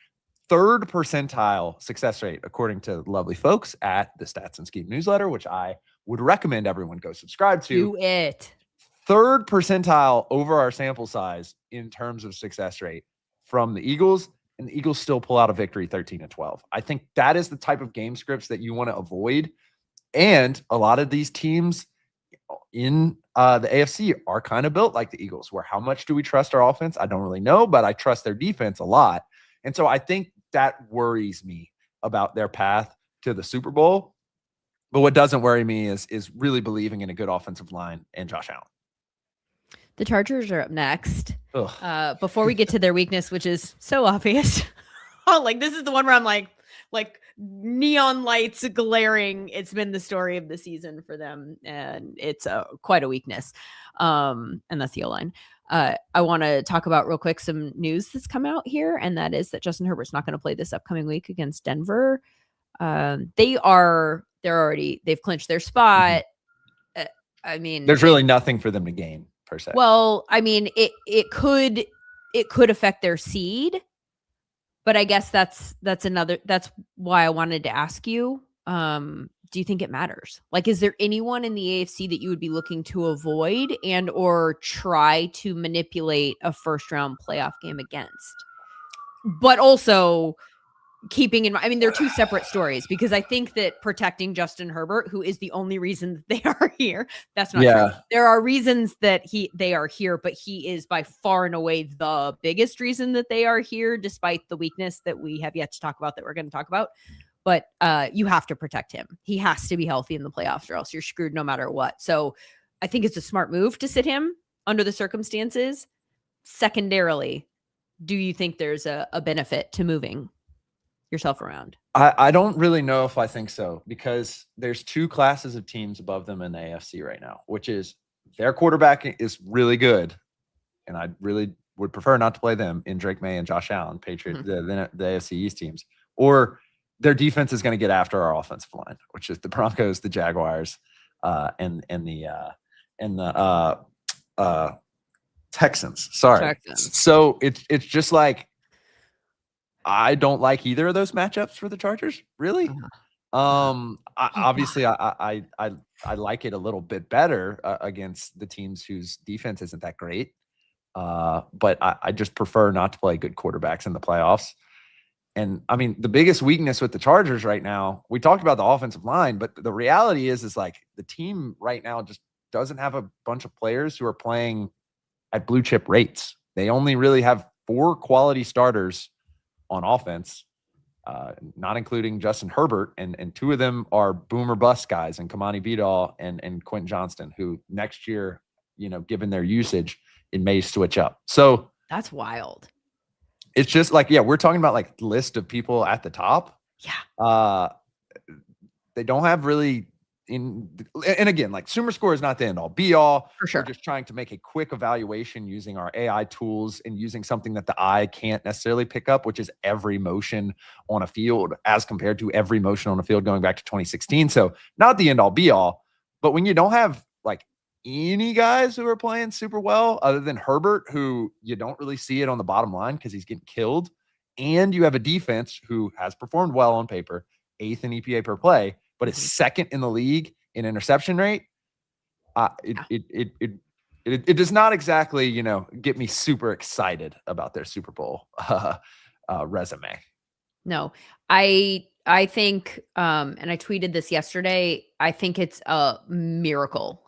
Third percentile success rate, according to lovely folks at the Stats and Scheme newsletter, which I would recommend everyone go subscribe to. Do it. Third percentile over our sample size in terms of success rate from the Eagles, and the Eagles still pull out a victory 13-12. I think that is the type of game scripts that you want to avoid. And a lot of these teams in the AFC are kind of built like the Eagles, where how much do we trust our offense? I don't really know, but I trust their defense a lot. And so I think that worries me about their path to the Super Bowl. But what doesn't worry me is really believing in a good offensive line and Josh Allen. The Chargers are up next. Before we get to their weakness, which is so obvious. This is the one where I'm like neon lights glaring. It's been the story of the season for them, and it's quite a weakness. And that's the O-line. I want to talk about real quick some news that's come out here, and that is that Justin Herbert's not going to play this upcoming week against Denver. They've clinched their spot. There's really nothing for them to gain per se. Well, it could affect their seed, but I guess that's why I wanted to ask you. Do you think it matters? Like, is there anyone in the AFC that you would be looking to avoid and or try to manipulate a first round playoff game against? But also keeping in mind, they're two separate stories, because I think that protecting Justin Herbert, who is the only reason that they are here, that's not true. There are reasons that they are here, but he is by far and away the biggest reason that they are here, despite the weakness that we have yet to talk about that we're going to talk about. But you have to protect him. He has to be healthy in the playoffs, or else you're screwed no matter what. So I think it's a smart move to sit him under the circumstances. Secondarily, do you think there's a benefit to moving yourself around? I don't really know if I think so, because there's two classes of teams above them in the AFC right now, which is their quarterback is really good, and I really would prefer not to play them in Drake May and Josh Allen, Patriots, the AFC East teams, or their defense is going to get after our offensive line, which is the Broncos, the Jaguars, and the Texans. Sorry. Texans. So it's just like, I don't like either of those matchups for the Chargers, really. Obviously, I like it a little bit better against the teams whose defense isn't that great. But I just prefer not to play good quarterbacks in the playoffs. And the biggest weakness with the Chargers right now, we talked about the offensive line, but the reality is like the team right now just doesn't have a bunch of players who are playing at blue chip rates. They only really have 4 quality starters on offense, not including Justin Herbert, and 2 of them are boomer bust guys, and Kamani Vidal and Quentin Johnston, who next year, given their usage, it may switch up. So that's wild. It's just like, we're talking about like list of people at the top. Yeah. They don't have really and again, like SumerScore is not the end all be all. For sure. We're just trying to make a quick evaluation using our AI tools and using something that the eye can't necessarily pick up, which is every motion on a field as compared to every motion on a field going back to 2016. So not the end all be all, but when you don't have like any guys who are playing super well other than Herbert, who you don't really see it on the bottom line because he's getting killed, and you have a defense who has performed well on paper, 8th in EPA per play, but is 2nd in the league in interception rate. It does not exactly, get me super excited about their Super Bowl resume. No, I think, and I tweeted this yesterday, I think it's a miracle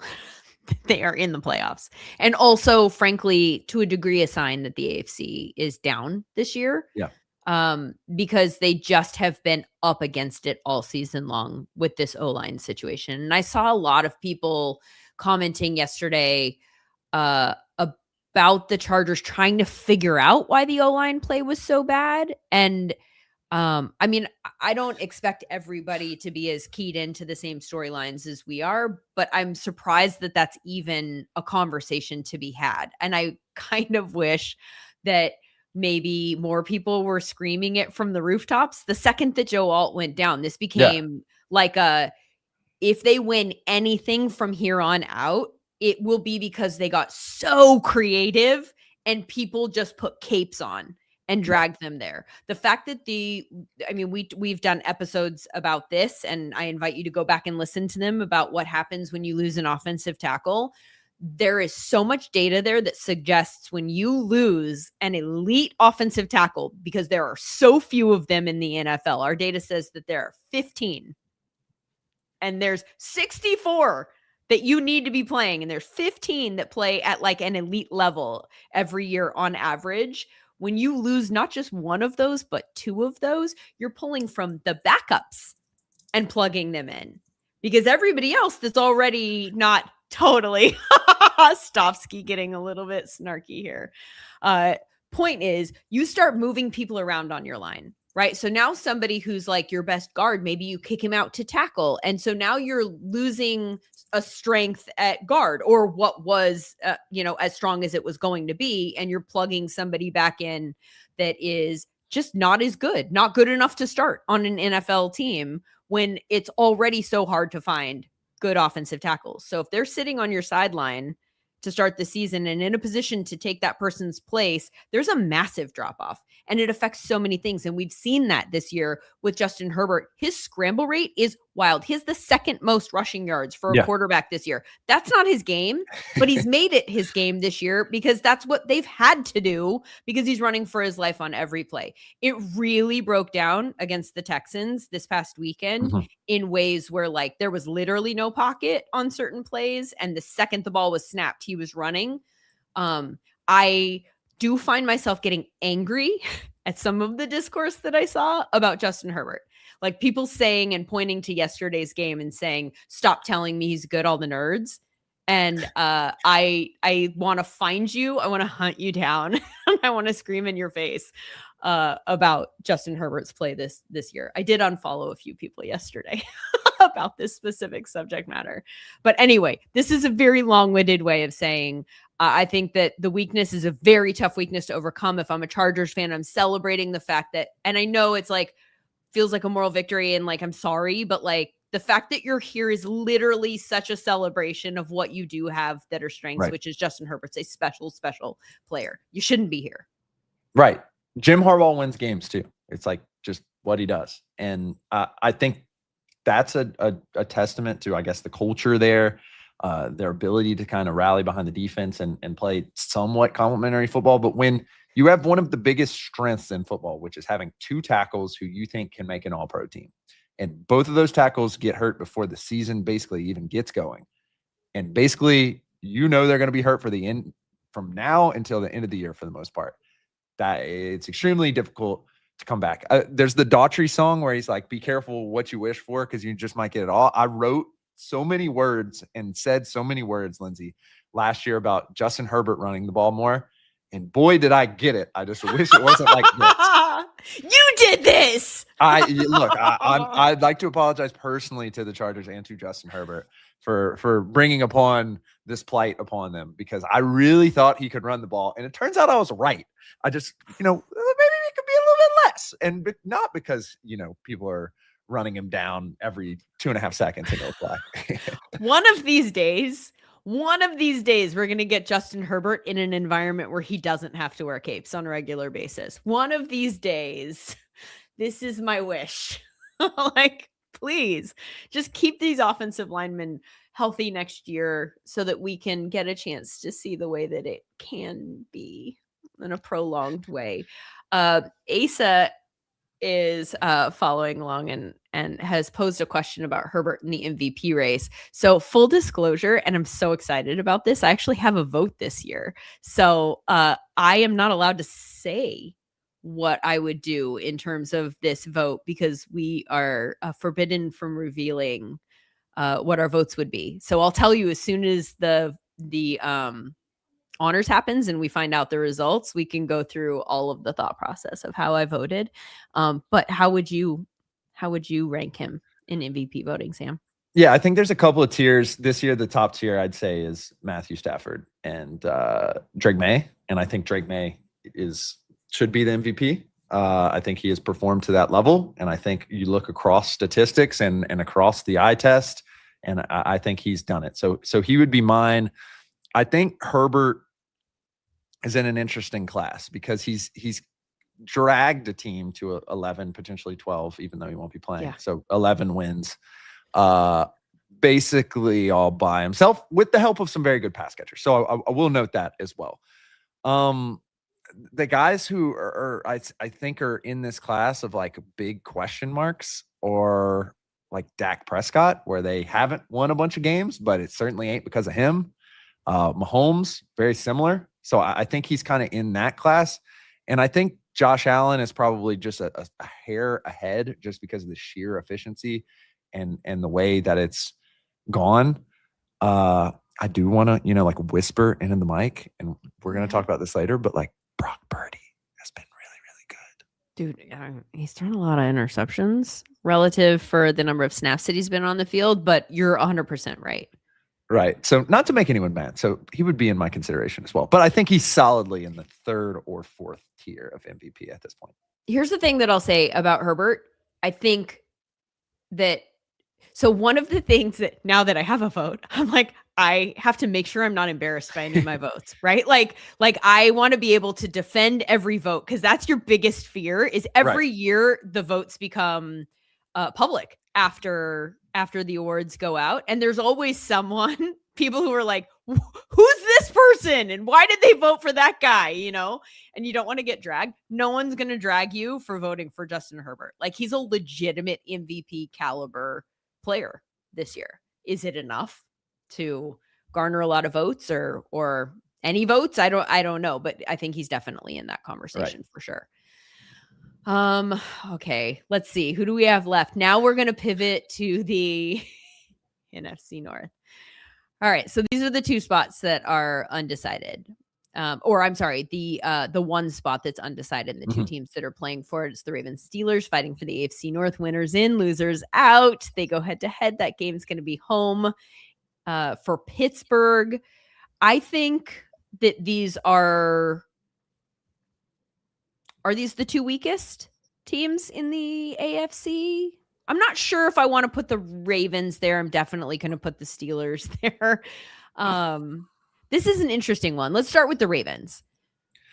they are in the playoffs. And also, frankly, to a degree, a sign that the AFC is down this year. Yeah. because they just have been up against it all season long with this O-line situation. And I saw a lot of people commenting yesterday about the Chargers trying to figure out why the O-line play was so bad. And I mean, I don't expect everybody to be as keyed into the same storylines as we are, but I'm surprised that that's even a conversation to be had. And I kind of wish that maybe more people were screaming it from the rooftops. The second that Joe Alt went down, this became like if they win anything from here on out, it will be because they got so creative and people just put capes on and dragged them there. The fact that we've done episodes about this, and I invite you to go back and listen to them about what happens when you lose an offensive tackle. There is so much data there that suggests when you lose an elite offensive tackle, because there are so few of them in the NFL, our data says that there are 15 and there's 64 that you need to be playing. And there's 15 that play at like an elite level every year on average. When you lose not just one of those, but two of those, you're pulling from the backups and plugging them in, because everybody else that's already not totally Stofsky getting a little bit snarky here. Point is, you start moving people around on your line, right? So now somebody who's like your best guard, maybe you kick him out to tackle. And so now you're losing a strength at guard, or what was, as strong as it was going to be. And you're plugging somebody back in that is just not as good, not good enough to start on an NFL team when it's already so hard to find good offensive tackles. So if they're sitting on your sideline to start the season and in a position to take that person's place, there's a massive drop off, and it affects so many things. And we've seen that this year with Justin Herbert. His scramble rate is wild. He has the second most rushing yards for a quarterback this year. That's not his game, but he's made it his game this year because that's what they've had to do, because he's running for his life on every play. It really broke down against the Texans this past weekend in ways where like there was literally no pocket on certain plays. And the second the ball was snapped, he was running. I do find myself getting angry at some of the discourse that I saw about Justin Herbert. Like people saying and pointing to yesterday's game and saying, stop telling me he's good, all the nerds. And I want to find you. I want to hunt you down. I want to scream in your face about Justin Herbert's play this year. I did unfollow a few people yesterday about this specific subject matter. But anyway, this is a very long-winded way of saying I think that the weakness is a very tough weakness to overcome. If I'm a Chargers fan, I'm celebrating the fact that, and I know it's like, feels like a moral victory and like, I'm sorry, but like the fact that you're here is literally such a celebration of what you do have that are strengths, which is Justin Herbert's a special, special player. You shouldn't be here. Right. Jim Harbaugh wins games too. It's like just what he does. And I think that's a testament to, I guess, the culture there, their ability to kind of rally behind the defense and play somewhat complementary football. But when you have one of the biggest strengths in football, which is having two tackles who you think can make an all-pro team, and both of those tackles get hurt before the season basically even gets going, and basically they're going to be hurt for the end from now until the end of the year for the most part, that it's extremely difficult to come back. There's the Daughtry song where he's like, be careful what you wish for because you just might get it all. I wrote so many words and said so many words, Lindsay, last year about Justin Herbert running the ball more. And boy, did I get it. I just wish it wasn't like this. You did this. I'd like to apologize personally to the Chargers and to Justin Herbert for bringing upon this plight upon them, because I really thought he could run the ball. And it turns out I was right. I just, maybe it could be a little bit less. And not because, people are running him down every 2.5 seconds and he'll fly. One of these days, we're going to get Justin Herbert in an environment where he doesn't have to wear capes on a regular basis. One of these days, this is my wish. Like, please just keep these offensive linemen healthy next year so that we can get a chance to see the way that it can be in a prolonged way. Asa is following along and has posed a question about Herbert in the MVP race. So full disclosure, and I'm so excited about this, I actually have a vote this year. So I am not allowed to say what I would do in terms of this vote, because we are forbidden from revealing what our votes would be. So I'll tell you as soon as the honors happens and we find out the results, we can go through all of the thought process of how I voted. But how would you rank him in MVP voting, Sam? Yeah, I think there's a couple of tiers this year. The top tier I'd say is Matthew Stafford and Drake May, and I think Drake May should be the MVP. I think he has performed to that level, and I think you look across statistics and across the eye test, and I think he's done it. So he would be mine. I think Herbert is in an interesting class because he's dragged a team to 11, potentially 12, even though he won't be playing. Yeah. So 11 wins. Basically all by himself with the help of some very good pass catchers. So I will note that as well. The guys who are I think are in this class of like big question marks, or like Dak Prescott, where they haven't won a bunch of games, but it certainly ain't because of him. Mahomes, very similar. So I think he's kind of in that class. And I think Josh Allen is probably just a hair ahead just because of the sheer efficiency and the way that it's gone. I do want to, like whisper into the mic, and we're going to talk about this later, but like Brock Purdy has been really, really good. Dude, he's thrown a lot of interceptions relative for the number of snaps that he's been on the field, but you're 100% right. Right. So not to make anyone mad. So he would be in my consideration as well. But I think he's solidly in the third or fourth tier of MVP at this point. Here's the thing that I'll say about Herbert. I think that, so one of the things that now that I have a vote, I'm like, I have to make sure I'm not embarrassed by any of my votes, right? Like I want to be able to defend every vote, because that's your biggest fear is every year the votes become public after the awards go out. And there's always people who are like, who's this person? And why did they vote for that guy? And you don't want to get dragged. No one's going to drag you for voting for Justin Herbert. Like, he's a legitimate MVP caliber player this year. Is it enough to garner a lot of votes or any votes? I don't know, but I think he's definitely in that conversation for sure. Okay, let's see. Who do we have left? Now we're going to pivot to the NFC North. All right. So these are the two spots that are undecided. Or I'm sorry, the one spot that's undecided, and the two teams that are playing for it. It's the Ravens Steelers fighting for the AFC North, winners in, losers out. They go head to head. That game's going to be home for Pittsburgh. I think that these are these the two weakest teams in the AFC? I'm not sure if I want to put the Ravens there. I'm definitely going to put the Steelers there. This is an interesting one. Let's start with the Ravens,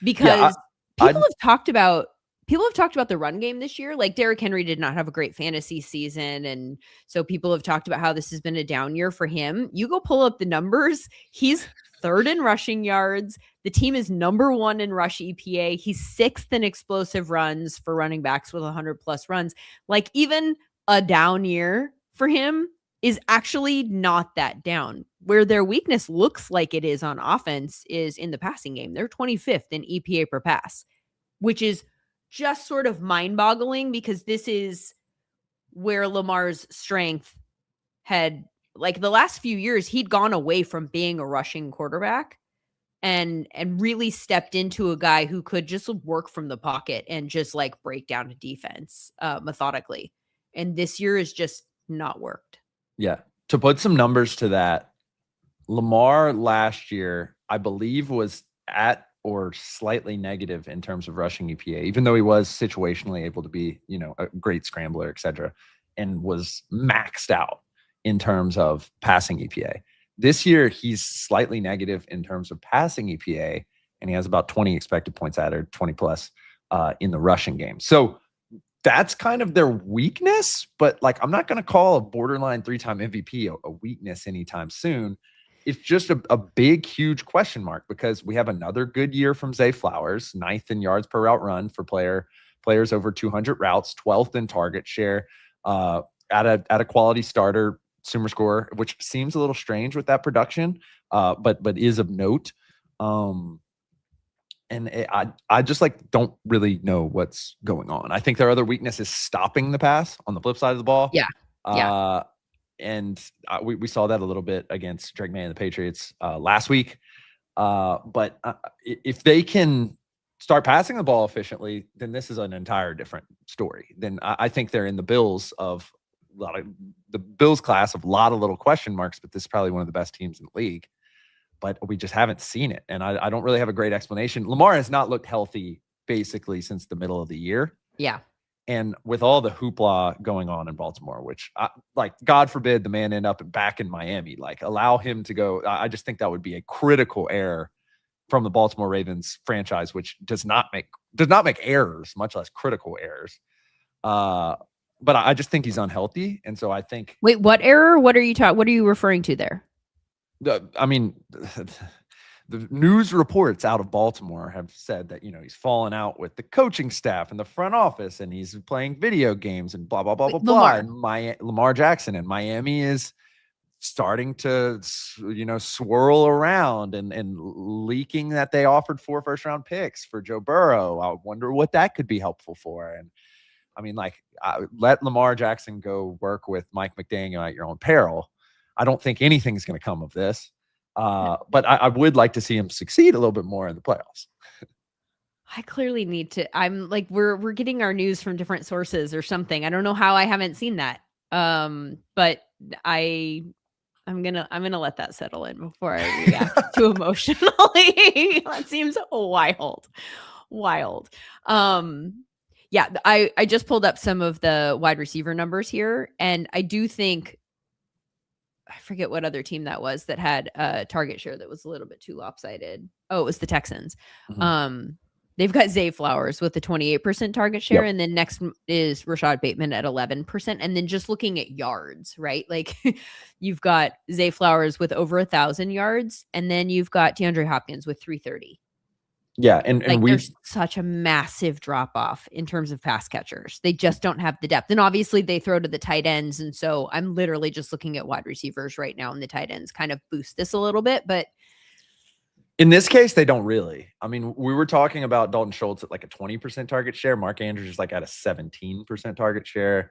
because people have talked about the run game this year. Like, Derrick Henry did not have a great fantasy season, and so people have talked about how this has been a down year for him. You go pull up the numbers. He's third in rushing yards. The team is number one in rush EPA. He's sixth in explosive runs for running backs with 100 plus runs. Like, even a down year for him is actually not that down. Where their weakness looks like it is on offense is in the passing game. They're 25th in EPA per pass, which is just sort of mind-boggling, because this is where Lamar's strength had, like, the last few years, he'd gone away from being a rushing quarterback and really stepped into a guy who could just work from the pocket and just like break down a defense methodically. And this year has just not worked. Yeah. To put some numbers to that, Lamar last year, I believe, was at or slightly negative in terms of rushing EPA, even though he was situationally able to be, a great scrambler, et cetera, and was maxed out in terms of passing EPA. This year, he's slightly negative in terms of passing EPA, and he has about 20 expected points added, 20 plus in the rushing game. So that's kind of their weakness, but like, I'm not going to call a borderline 3-time MVP a weakness anytime soon. It's just a big, huge question mark, because we have another good year from Zay Flowers, 9th in yards per route run for players over 200 routes, 12th in target share, at a quality starter SumerScore, which seems a little strange with that production, but is of note. And I just like don't really know what's going on. I think their other weakness is stopping the pass on the flip side of the ball. Yeah. Yeah. And we saw that a little bit against Drake May and the Patriots last week. But if they can start passing the ball efficiently, then this is an entire different story. Then I think they're in the Bills of the Bills class of a lot of little question marks, but this is probably one of the best teams in the league. But we just haven't seen it. And I don't really have a great explanation. Lamar has not looked healthy basically since the middle of the year. Yeah. And with all the hoopla going on in Baltimore, which God forbid the man end up back in Miami, like allow him to go. I just think that would be a critical error from the Baltimore Ravens franchise, which does not make errors, much less critical errors. But I just think he's unhealthy. And so I think. Wait, what error? What are you referring to there? I mean, the news reports out of Baltimore have said that, he's fallen out with the coaching staff and the front office, and he's playing video games and blah, blah, blah, blah, blah. And Lamar Jackson and Miami is starting to, swirl around and leaking that they offered 4 first-round picks for Joe Burrow. I wonder what that could be helpful for. And I mean, let Lamar Jackson go work with Mike McDaniel at your own peril. I don't think anything's going to come of this. But I would like to see him succeed a little bit more in the playoffs. I clearly need to. I'm like, we're getting our news from different sources or something. I don't know how I haven't seen that. But I'm gonna let that settle in before I react too emotionally. That seems wild. Yeah, I just pulled up some of the wide receiver numbers here, and I do think. I forget what other team that was that had a target share that was a little bit too lopsided. Oh, it was the Texans. Mm-hmm. They've got Zay Flowers with a 28% target share. Yep. And then next is Rashad Bateman at 11%. And then just looking at yards, right? Like you've got Zay Flowers with over 1,000 yards. And then you've got DeAndre Hopkins with 330. Yeah, and there's such a massive drop off in terms of pass catchers. They just don't have the depth. And obviously they throw to the tight ends. And so I'm literally just looking at wide receivers right now, and the tight ends kind of boost this a little bit. But in this case, they don't really. I mean, we were talking about Dalton Schultz at like a 20% target share. Mark Andrews is like at a 17% target share.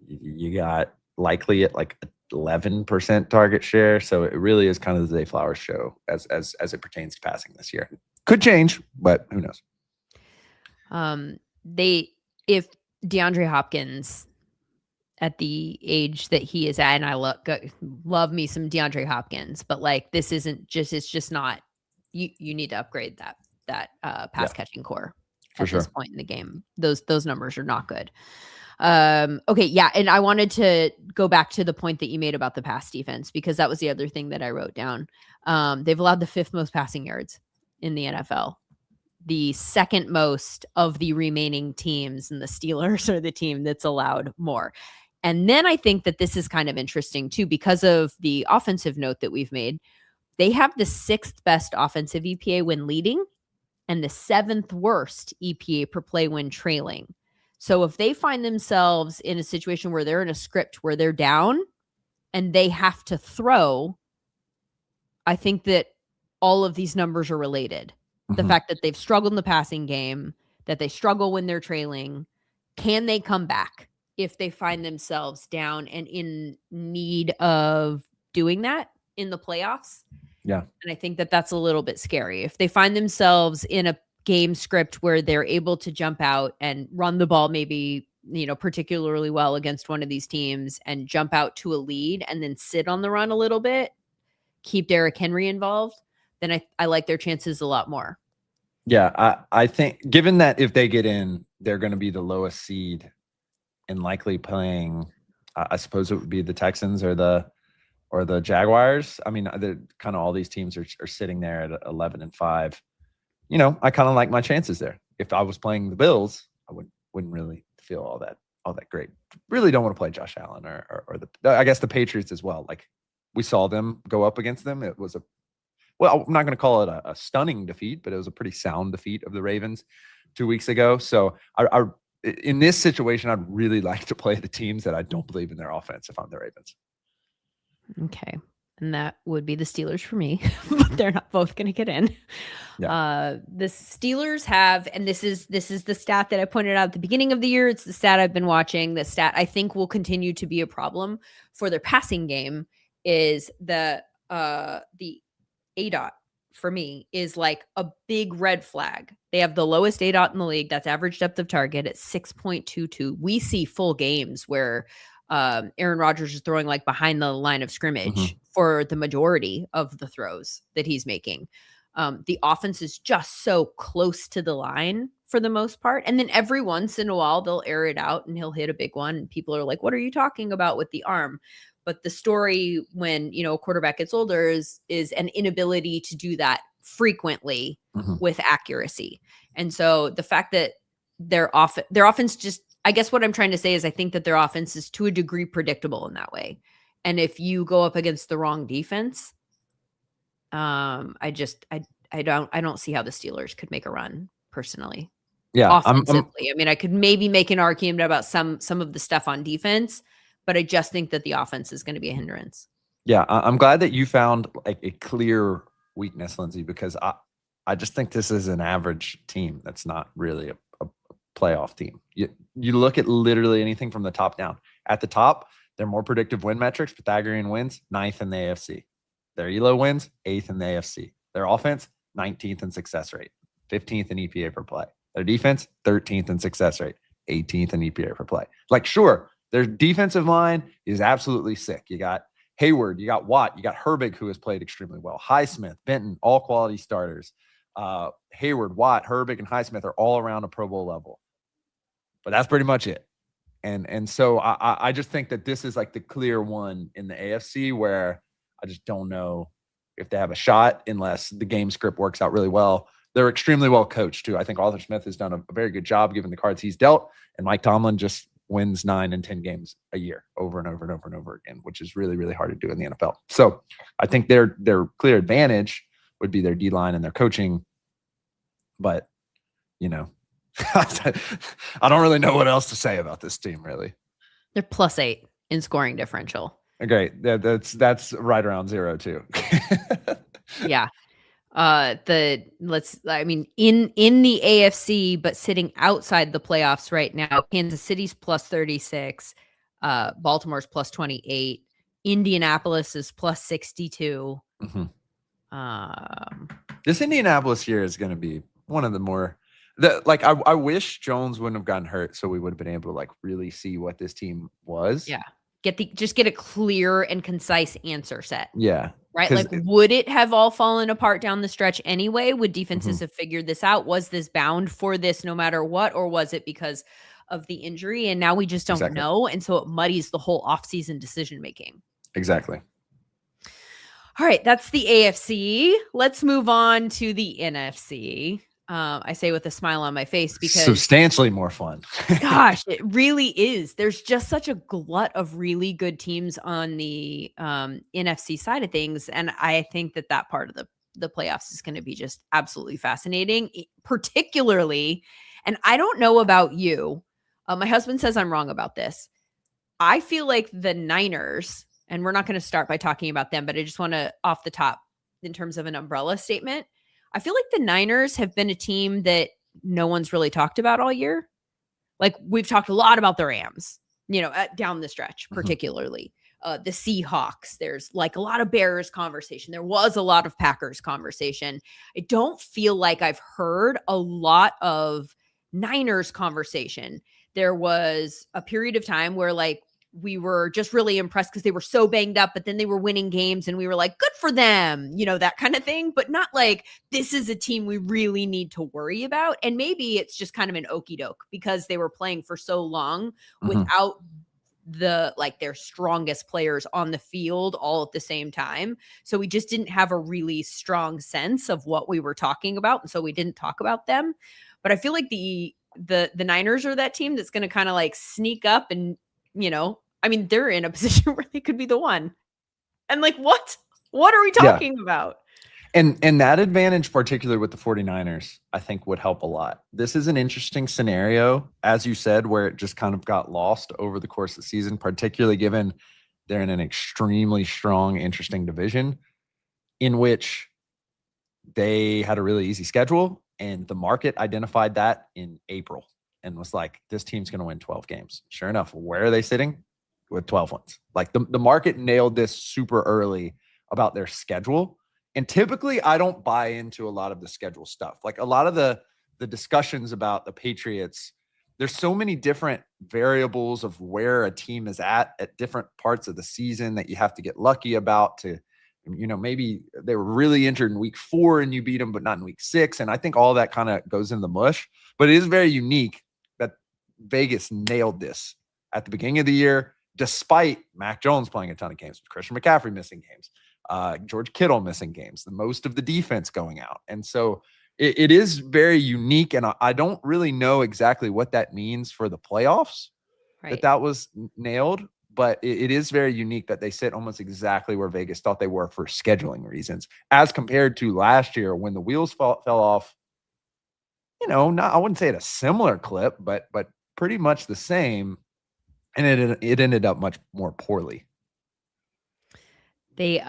You got Likely at like 11% target share. So it really is kind of the Zay Flowers show as it pertains to passing this year. Could change, but who knows? If DeAndre Hopkins at the age that he is at, and I love me some DeAndre Hopkins, but like this isn't just, it's just not, you need to upgrade that pass catching core at this point in the game. Those numbers are not good. Okay. Yeah. And I wanted to go back to the point that you made about the pass defense, because that was the other thing that I wrote down. They've allowed the 5th most passing yards in the NFL, the 2nd most of the remaining teams, and the Steelers are the team that's allowed more. And then I think that this is kind of interesting too, because of the offensive note that we've made. They have the 6th best offensive EPA when leading and the 7th worst EPA per play when trailing. So if they find themselves in a situation where they're in a script where they're down and they have to throw, I think that all of these numbers are related. Mm-hmm. The fact that they've struggled in the passing game, that they struggle when they're trailing. Can they come back if they find themselves down and in need of doing that in the playoffs? Yeah. And I think that that's a little bit scary. If they find themselves in a game script where they're able to jump out and run the ball, maybe, particularly well against one of these teams, and jump out to a lead and then sit on the run a little bit, keep Derrick Henry involved, then I like their chances a lot more. Yeah, I think given that if they get in, they're going to be the lowest seed and likely playing, I suppose it would be the Texans or the Jaguars. I mean, kind of all these teams are sitting there at 11-5. I kind of like my chances there. If I was playing the Bills, I wouldn't really feel all that great. Really don't want to play Josh Allen or I guess the Patriots as well. Like we saw them go up against them. It was I'm not going to call it a stunning defeat, but it was a pretty sound defeat of the Ravens 2 weeks ago. So I in this situation, I'd really like to play the teams that I don't believe in their offense if I'm the Ravens. Okay. and that would be the Steelers for me, but they're not both going to get in. The Steelers have, and this is the stat that I pointed out at the beginning of the year. It's the stat I've been watching. The stat I think will continue to be a problem for their passing game is the ADOT for me is like a big red flag. They have the lowest ADOT in the league. That's average depth of target at 6.22. We see full games where Aaron Rodgers is throwing like behind the line of scrimmage for the majority of the throws that he's making. The offense is just so close to the line for the most part. And then every once in a while, they'll air it out and he'll hit a big one. And people are like, what are you talking about with the arm? But the story when, a quarterback gets older is an inability to do that frequently with accuracy. And so the fact that their offense just, I guess what I'm trying to say is I think that their offense is to a degree predictable in that way. And if you go up against the wrong defense, I don't see how the Steelers could make a run personally. Yeah. Offensively. I mean, I could maybe make an argument about some of the stuff on defense, but I just think that the offense is going to be a hindrance. Yeah. I'm glad that you found like a clear weakness, Lindsay, because I just think this is an average team. That's not really a playoff team. You look at literally anything from the top down. At the top, they're more predictive win metrics. Pythagorean wins, 9th in the AFC. Their ELO wins, 8th in the AFC. Their offense, 19th in success rate, 15th in EPA per play. Their defense, 13th in success rate, 18th in EPA per play. Like, sure, their defensive line is absolutely sick. You got Hayward, you got Watt, you got Herbig, who has played extremely well. Highsmith, Benton, all quality starters. Hayward, Watt, Herbig, and Highsmith are all around a Pro Bowl level. But that's pretty much it. And so I just think that this is like the clear one in the AFC where I just don't know if they have a shot unless the game script works out really well. They're extremely well coached, too. I think Arthur Smith has done a very good job given the cards he's dealt. And Mike Tomlin just wins 9 and 10 games a year over and over and over and over again, which is really, really hard to do in the NFL. So I think their clear advantage would be their D-line and their coaching. But, I don't really know what else to say about this team, really. They're +8 in scoring differential. Okay, that's right around 0 too. Yeah. In the AFC, but sitting outside the playoffs right now, Kansas City's +36, Baltimore's +28, Indianapolis is +62. This Indianapolis here is going to be one of the more I wish Jones wouldn't have gotten hurt, so we would have been able to like really see what this team was. Yeah. Get a clear and concise answer set. Yeah. Right? Like, would it have all fallen apart down the stretch anyway? Would defenses have figured this out? Was this bound for this no matter what? Or was it because of the injury? And now we just don't know. And so it muddies the whole offseason decision-making. Exactly. All right. That's the AFC. Let's move on to the NFC. I say with a smile on my face because substantially more fun. Gosh, it really is. There's just such a glut of really good teams on the NFC side of things. And I think that part of the playoffs is going to be just absolutely fascinating, particularly. And I don't know about you. My husband says I'm wrong about this. I feel like the Niners, and we're not going to start by talking about them, but I just want to off the top in terms of an umbrella statement. I feel like the Niners have been a team that no one's really talked about all year. Like, we've talked a lot about the Rams, down the stretch, particularly. The Seahawks, there's like a lot of Bears conversation. There was a lot of Packers conversation. I don't feel like I've heard a lot of Niners conversation. There was a period of time where like we were just really impressed because they were so banged up, but then they were winning games and we were like, good for them, that kind of thing, but not like this is a team we really need to worry about. And maybe it's just kind of an okey doke because they were playing for so long without their strongest players on the field all at the same time. So we just didn't have a really strong sense of what we were talking about. And so we didn't talk about them. But I feel like the Niners are that team that's going to kind of like sneak up and, they're in a position where they could be the one. And like, what are we talking about? And that advantage, particularly with the 49ers, I think would help a lot. This is an interesting scenario, as you said, where it just kind of got lost over the course of the season, particularly given They're in an extremely strong, interesting division in which they had a really easy schedule, and the market identified that in April and was like, this team's going to win 12 games. Sure enough, where are they sitting? With 12 wins. Like the market nailed this super early about their schedule. And typically I don't buy into a lot of the schedule stuff. Like a lot of the discussions about the Patriots, there's so many different variables of where a team is at different parts of the season that you have to get lucky about to, maybe they were really injured in week 4 and you beat them, but not in week 6. And I think all that kind of goes in the mush, but it is very unique that Vegas nailed this at the beginning of the year, despite Mac Jones playing a ton of games, Christian McCaffrey missing games, George Kittle missing games, the most of the defense going out. And so it is very unique. And I don't really know exactly what that means for the playoffs, right, that was nailed. But it is very unique that they sit almost exactly where Vegas thought they were for scheduling reasons, as compared to last year when the wheels fell off, I wouldn't say at a similar clip, but pretty much the same. And it ended up much more poorly. They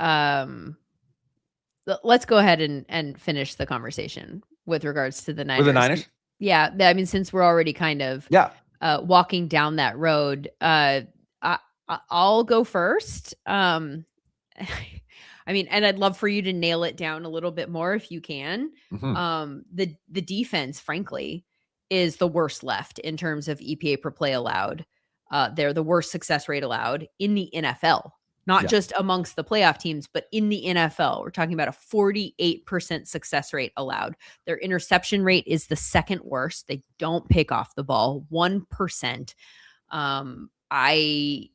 let's go ahead and finish the conversation with regards to the Niners. With the Niners? Yeah. I mean, since we're already kind of walking down that road, I'll go first. I mean, and I'd love for you to nail it down a little bit more if you can. Mm-hmm. The defense, frankly, is the worst left in terms of EPA per play allowed. They're the worst success rate allowed in the NFL, not just amongst the playoff teams, but in the NFL. We're talking about a 48% success rate allowed. Their interception rate is the second worst. They don't pick off the ball, 1%. I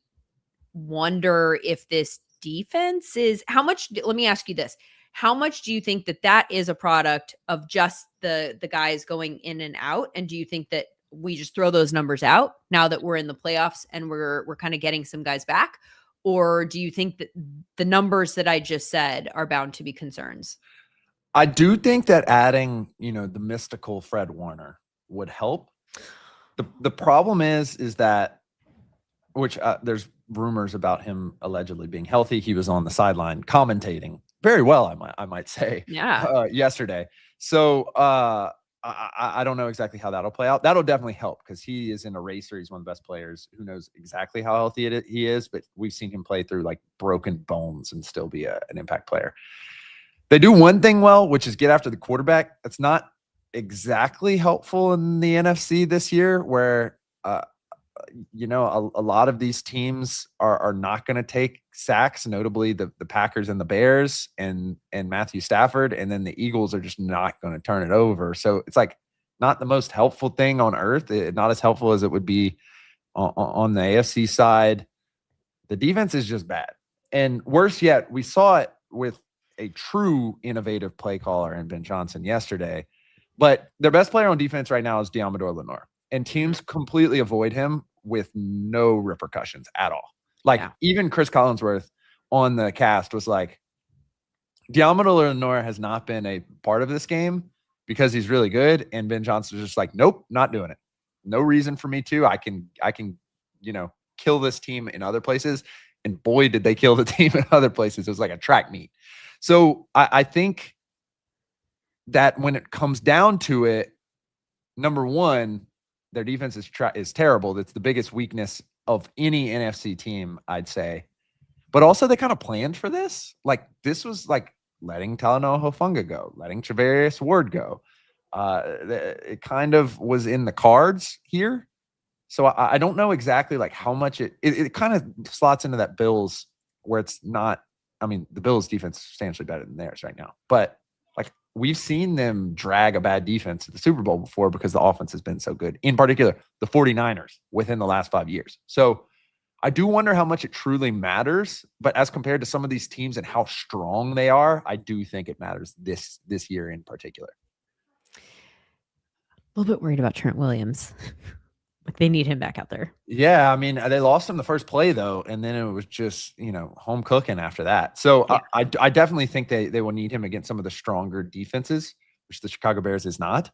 wonder if this defense is let me ask you this. How much do you think that is a product of just the guys going in and out? And do you think that we just throw those numbers out now that we're in the playoffs and we're kind of getting some guys back? Or do you think that the numbers that I just said are bound to be concerns? I do think that adding, the mystical Fred Warner would help. The problem is that, which there's rumors about him allegedly being healthy. He was on the sideline commentating very well, I might say, yesterday. So I don't know exactly how that'll play out. That'll definitely help because he is in a racer. He's one of the best players. Who knows exactly how healthy he is, but we've seen him play through like broken bones and still be an impact player. They do one thing well, which is get after the quarterback. That's not exactly helpful in the NFC this year, where a lot of these teams are not going to take sacks, notably the Packers and the Bears and Matthew Stafford, and then the Eagles are just not going to turn it over. So it's like not the most helpful thing on earth. Not as helpful as it would be on the AFC side. The defense is just bad. And worse yet, we saw it with a true innovative play caller in Ben Johnson yesterday. But their best player on defense right now is Deommodore Lenoir. And teams completely avoid him with no repercussions at all. Even Chris Collinsworth on the cast was like, Deommodore Lenoir has not been a part of this game because he's really good. And Ben Johnson was just like, nope, not doing it. No reason for me to. I can kill this team in other places. And boy, did they kill the team in other places. It was like a track meet. So I think that when it comes down to it, number one, their defense is terrible. That's the biggest weakness of any NFC team, I'd say. But also they kind of planned for this. Like this was like letting Talanoa Hufanga go, letting Travarius Ward go. It kind of was in the cards here. So I don't know exactly like how much it kind of slots into that Bills where it's not. I mean, the Bills defense is substantially better than theirs right now. But like we've seen them drag a bad defense at the Super Bowl before because the offense has been so good. In particular, the 49ers within the last 5 years. So I do wonder how much it truly matters. But as compared to some of these teams and how strong they are, I do think it matters this year in particular. A little bit worried about Trent Williams. Like they need him back out there. Yeah, I mean, they lost him the first play though, and then it was just home cooking after that. So yeah. I definitely think they will need him against some of the stronger defenses, which the Chicago Bears is not.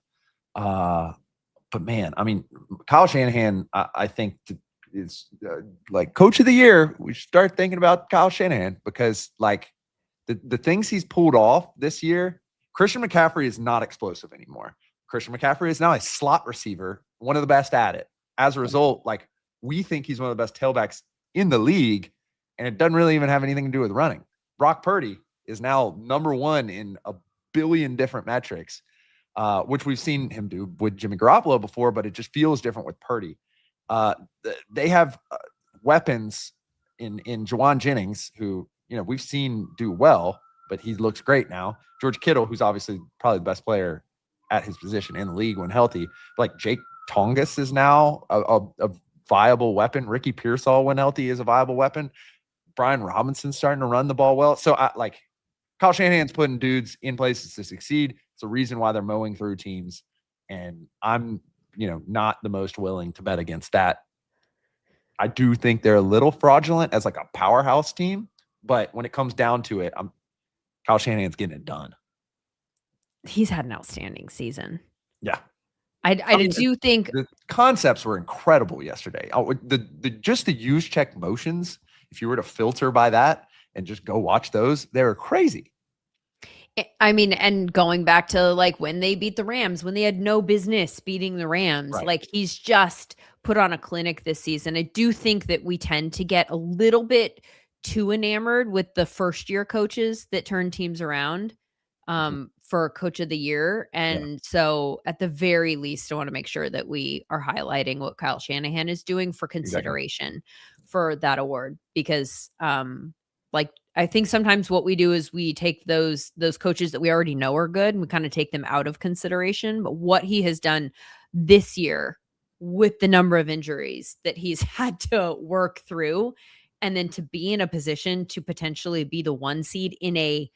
But man, I mean, Kyle Shanahan, I think is like coach of the year, we should start thinking about Kyle Shanahan, because like the things he's pulled off this year. Christian McCaffrey is not explosive anymore. Christian McCaffrey is now a slot receiver, one of the best at it. As a result, like we think he's one of the best tailbacks in the league, and it doesn't really even have anything to do with running. Brock Purdy is now number one in a billion different metrics, which we've seen him do with Jimmy Garoppolo before, but it just feels different with Purdy. They have weapons in Juwan Jennings, who, you know, we've seen do well, but he looks great now. George Kittle, who's obviously probably the best player at his position in the league when healthy. Like Jake Tongas is now a viable weapon. Ricky Pearsall, when healthy, is a viable weapon. Brian Robinson's starting to run the ball well. So Kyle Shanahan's putting dudes in places to succeed. It's a reason why they're mowing through teams. And I'm, not the most willing to bet against that. I do think they're a little fraudulent as like a powerhouse team, but when it comes down to it, Kyle Shanahan's getting it done. He's had an outstanding season. Yeah. I do think the concepts were incredible yesterday. Just the use check motions, if you were to filter by that and just go watch those, they were crazy. I mean, and going back to like when they beat the Rams, when they had no business beating the Rams, right. Like he's just put on a clinic this season. I do think that we tend to get a little bit too enamored with the first year coaches that turn teams around for coach of the year. And so at the very least, I want to make sure that we are highlighting what Kyle Shanahan is doing for consideration for that award, because I think sometimes what we do is we take those coaches that we already know are good and we kind of take them out of consideration. But what he has done this year with the number of injuries that he's had to work through, and then to be in a position to potentially be the 1 seed in a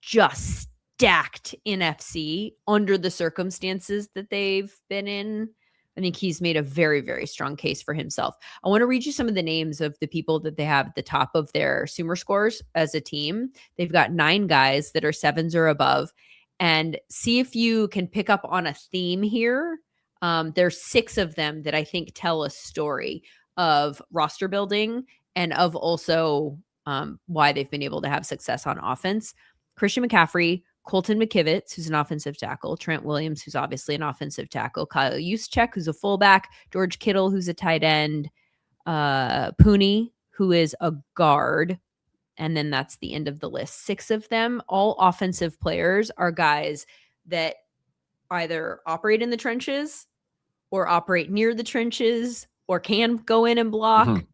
just stacked NFC under the circumstances that they've been in, I think he's made a very, very strong case for himself. I want to read you some of the names of the people that they have at the top of their SumerScores as a team. They've got 9 guys that are 7s or above, and see if you can pick up on a theme here. There's 6 of them that I think tell a story of roster building and of also why they've been able to have success on offense. Christian McCaffrey, Colton McKivitz, who's an offensive tackle, Trent Williams, who's obviously an offensive tackle, Kyle Juszczyk, who's a fullback, George Kittle, who's a tight end, Pooney, who is a guard, and then that's the end of the list. 6 of them, all offensive players, are guys that either operate in the trenches or operate near the trenches or can go in and block. Mm-hmm.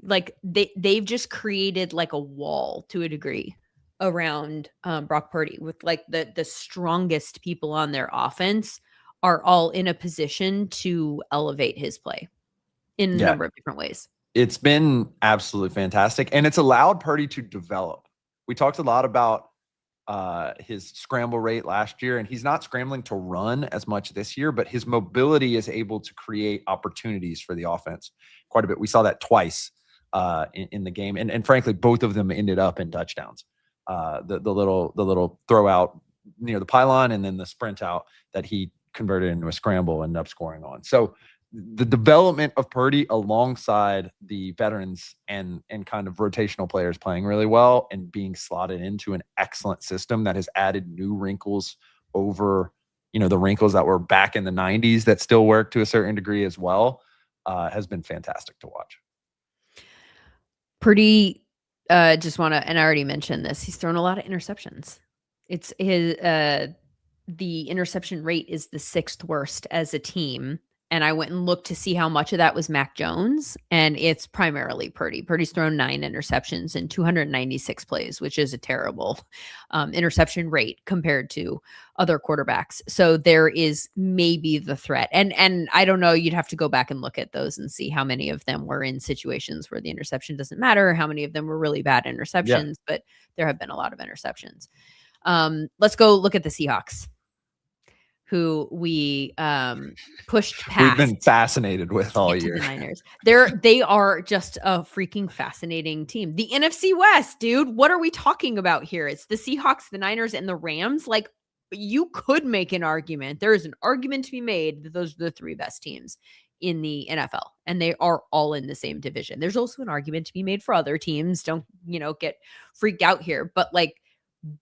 Like they've just created like a wall to a degree around Brock Purdy, with like the strongest people on their offense are all in a position to elevate his play in a number of different ways. It's been absolutely fantastic, and it's allowed Purdy to develop. We talked a lot about his scramble rate last year, and he's not scrambling to run as much this year, but his mobility is able to create opportunities for the offense quite a bit. We saw that twice in the game, and frankly, both of them ended up in touchdowns. The little throw out near the pylon, and then the sprint out that he converted into a scramble, ended up scoring on. So the development of Purdy alongside the veterans and kind of rotational players playing really well and being slotted into an excellent system that has added new wrinkles over, the wrinkles that were back in the 90s that still work to a certain degree as well, has been fantastic to watch. Purdy, just want to, and I already mentioned this, he's thrown a lot of interceptions. It's his, the interception rate is the 6th worst as a team. And I went and looked to see how much of that was Mac Jones, and it's primarily Purdy. Purdy's thrown 9 interceptions in 296 plays, which is a terrible interception rate compared to other quarterbacks. So there is maybe the threat. And I don't know, you'd have to go back and look at those and see how many of them were in situations where the interception doesn't matter, how many of them were really bad interceptions, but there have been a lot of interceptions. Let's go look at the Seahawks, who we pushed past. We've been fascinated with all year. The Niners. They are just a freaking fascinating team. The NFC West, dude. What are we talking about here? It's the Seahawks, the Niners, and the Rams. Like, you could make an argument. There is an argument to be made that those are the 3 best teams in the NFL, and they are all in the same division. There's also an argument to be made for other teams. Don't, get freaked out here, but like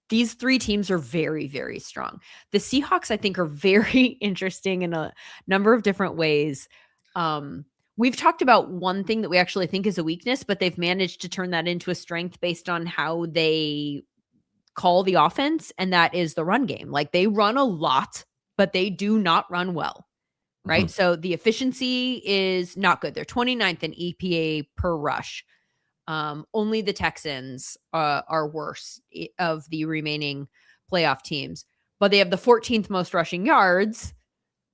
these three teams are very, very strong. The Seahawks, I think, are very interesting in a number of different ways. We've talked about one thing that we actually think is a weakness, but they've managed to turn that into a strength based on how they call the offense, and that is the run game. Like they run a lot, but they do not run well, right? Mhm. So the efficiency is not good. They're 29th in EPA per rush. Only the Texans are worse of the remaining playoff teams, but they have the 14th most rushing yards,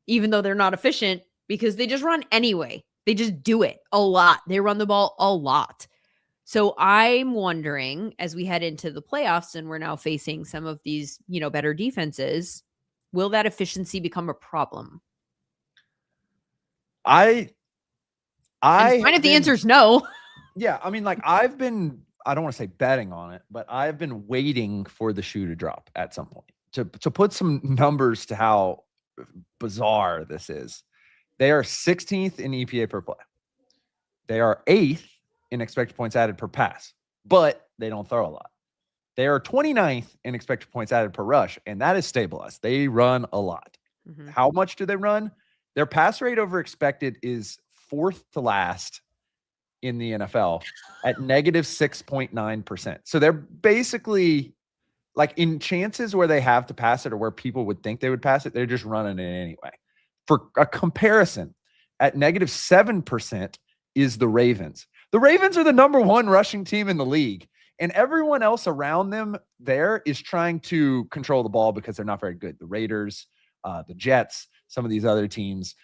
even though they're not efficient because they just run anyway. They just do it a lot. They run the ball a lot. So I'm wondering, as we head into the playoffs and we're now facing some of these, better defenses, will that efficiency become a problem? I And it's fine if the answer is no. Yeah, I mean, like I don't want to say betting on it, but I've been waiting for the shoe to drop at some point to put some numbers to how bizarre this is. They are 16th in EPA per play. They are 8th in expected points added per pass, but they don't throw a lot. They are 29th in expected points added per rush, and that is stabilized. They run a lot. Mm-hmm. How much do they run? Their pass rate over expected is 4th to last in the NFL at negative 6.9%. So they're basically like in chances where they have to pass it or where people would think they would pass it, they're just running it anyway. For a comparison, at negative 7% is the Ravens. The Ravens are the number one rushing team in the league, and everyone else around them there is trying to control the ball because they're not very good. The Raiders, the Jets, some of these other teams,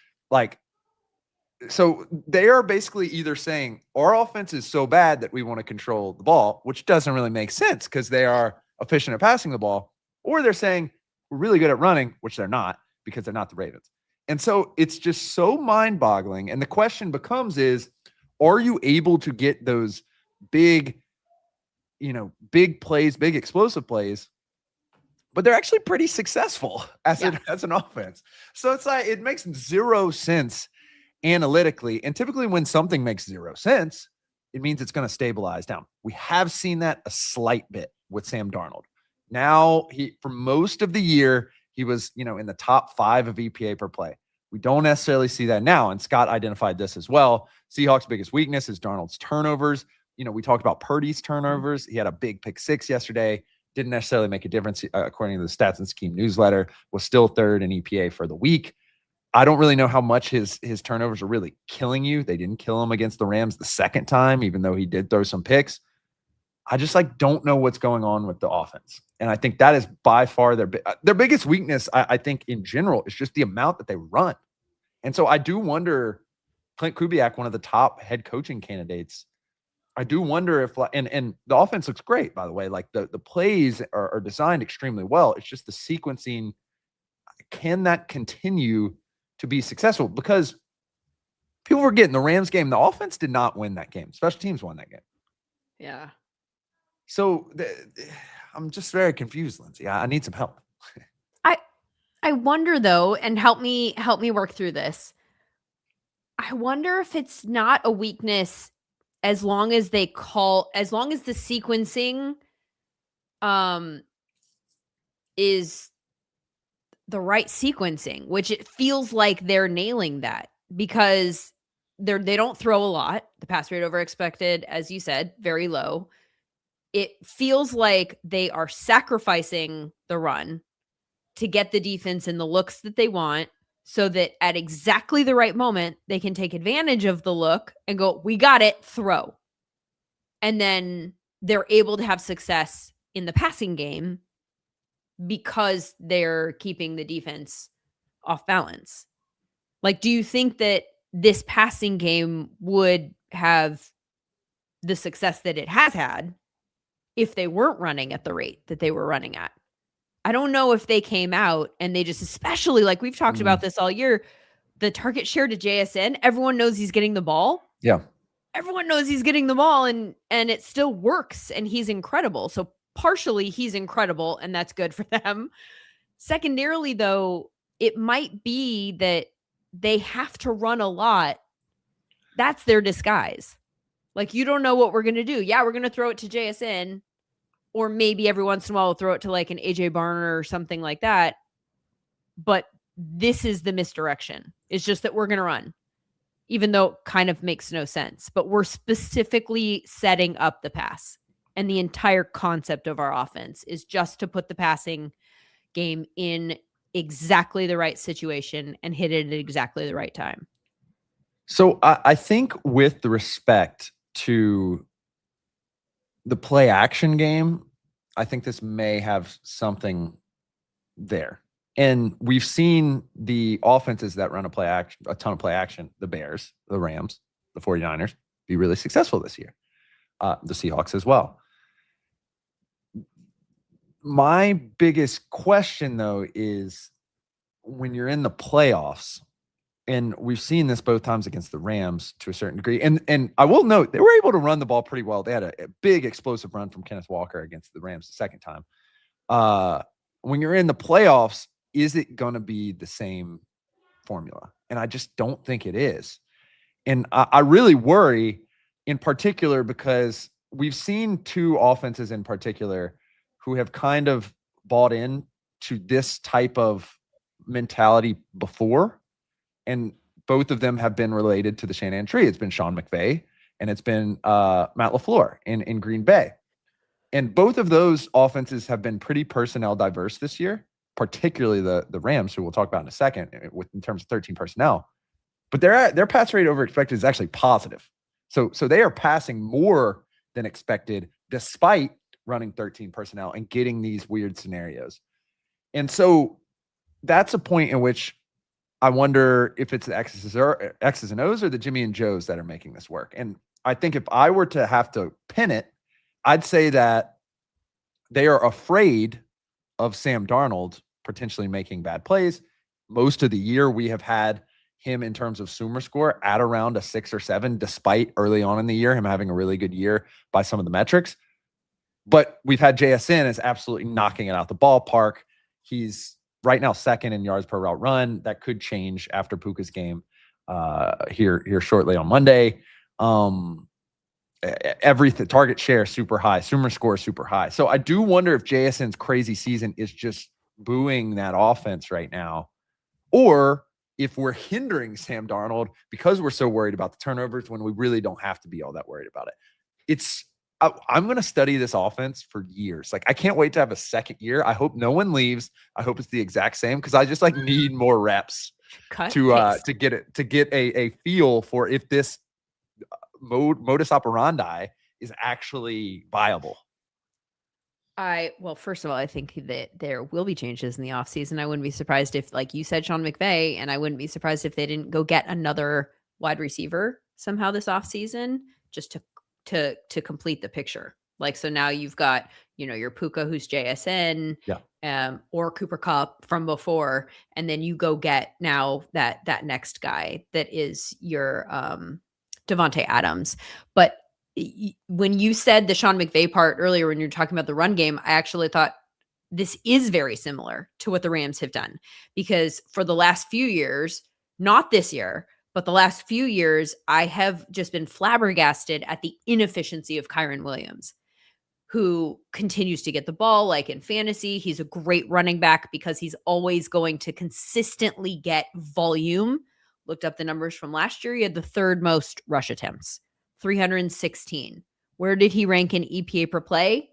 so they are basically either saying our offense is so bad that we want to control the ball, which doesn't really make sense because they are efficient at passing the ball, or they're saying we're really good at running, which they're not because they're not the Ravens. And so it's just so mind-boggling. And the question becomes are you able to get those big plays, big explosive plays, but they're actually pretty successful as an offense. So it's like, it makes zero sense analytically. And typically when something makes zero sense, it means it's going to stabilize down. We have seen that a slight bit with Sam Darnold. Now for most of the year, he was, in the top 5 of EPA per play. We don't necessarily see that now. And Scott identified this as well. Seahawks' biggest weakness is Darnold's turnovers. We talked about Purdy's turnovers. He had a big pick 6 yesterday. Didn't necessarily make a difference, according to the Stats and Scheme newsletter. Was still 3rd in EPA for the week. I don't really know how much his turnovers are really killing you. They didn't kill him against the Rams the second time, even though he did throw some picks. I just don't know what's going on with the offense. And I think that is by far their biggest weakness, I think, in general, is just the amount that they run. And so I do wonder, Clint Kubiak, one of the top head coaching candidates, I do wonder if, and the offense looks great, by the way. Like the plays are designed extremely well. It's just the sequencing. Can that continue to be successful? Because people were getting the Rams game. The offense did not win that game. Special teams won that game. Yeah. So I'm just very confused, Lindsay. I need some help. I wonder though, and help me work through this. I wonder if it's not a weakness as long as the sequencing is the right sequencing, which it feels like they're nailing that because they don't throw a lot. The pass rate over expected, as you said, very low. It feels like they are sacrificing the run to get the defense in the looks that they want so that at exactly the right moment, they can take advantage of the look and go, we got it, throw. And then they're able to have success in the passing game because they're keeping the defense off balance. Like, do you think that this passing game would have the success that it has had if they weren't running at the rate that they were running at? I don't know if they came out and they just, especially like we've talked about this all year, the target share to JSN, everyone knows he's getting the ball. Yeah. Everyone knows he's getting the ball and it still works and he's incredible. So partially he's incredible and that's good for them. Secondarily though, it might be that they have to run a lot. That's their disguise. Like, you don't know what we're going to do. Yeah, we're going to throw it to JSN, or maybe every once in a while we'll throw it to like an AJ Barner or something like that. But this is the misdirection. It's just that we're going to run, even though it kind of makes no sense. But we're specifically setting up the pass. And the entire concept of our offense is just to put the passing game in exactly the right situation and hit it at exactly the right time. So I think with the respect to the play action game, I think this may have something there. And we've seen the offenses that run a ton of play action, the Bears, the Rams, the 49ers, be really successful this year. The Seahawks as well. My biggest question, though, is when you're in the playoffs, and we've seen this both times against the Rams to a certain degree. And I will note, they were able to run the ball pretty well. They had a big explosive run from Kenneth Walker against the Rams the second time. When you're in the playoffs, is it going to be the same formula? And I just don't think it is. And I really worry in particular because we've seen two offenses in particular who have kind of bought in to this type of mentality before. And both of them have been related to the Shanahan tree. It's been Sean McVay and it's been Matt LaFleur in Green Bay. And both of those offenses have been pretty personnel diverse this year, particularly the Rams, who we'll talk about in a second in terms of 13 personnel. But their pass rate over expected is actually positive. So they are passing more than expected despite running 13 personnel and getting these weird scenarios. And so that's a point in which I wonder if it's the X's and O's or the Jimmy and Joes that are making this work. And I think if I were to have to pin it, I'd say that they are afraid of Sam Darnold potentially making bad plays. Most of the year we have had him in terms of SumerScore at around a 6 or 7, despite early on in the year him having a really good year by some of the metrics. But we've had JSN as absolutely knocking it out the ballpark. He's right now second in yards per route run. That could change after Puka's game here shortly on Monday. Everything, target share super high, SumerScore super high. So I do wonder if JSN's crazy season is just booing that offense right now, or if we're hindering Sam Darnold because we're so worried about the turnovers when we really don't have to be all that worried about it. I'm going to study this offense for years. Like, I can't wait to have a second year. I hope no one leaves. I hope it's the exact same because I just need more reps to get a feel for if this modus operandi is actually viable. Well, first of all, I think that there will be changes in the offseason. I wouldn't be surprised if, like you said, Sean McVay, and I wouldn't be surprised if they didn't go get another wide receiver somehow this offseason just to complete the picture. Like, so now you've got, your Puka, who's JSN, or Cooper Kupp from before, and then you go get now that next guy that is your Devontae Adams. But when you said the Sean McVay part earlier, when you're talking about the run game, I actually thought this is very similar to what the Rams have done, because for the last few years, not this year, but the last few years, I have just been flabbergasted at the inefficiency of Kyren Williams, who continues to get the ball. Like in fantasy, he's a great running back because he's always going to consistently get volume. Looked up the numbers from last year. He had the third most rush attempts, 316. Where did he rank in EPA per play?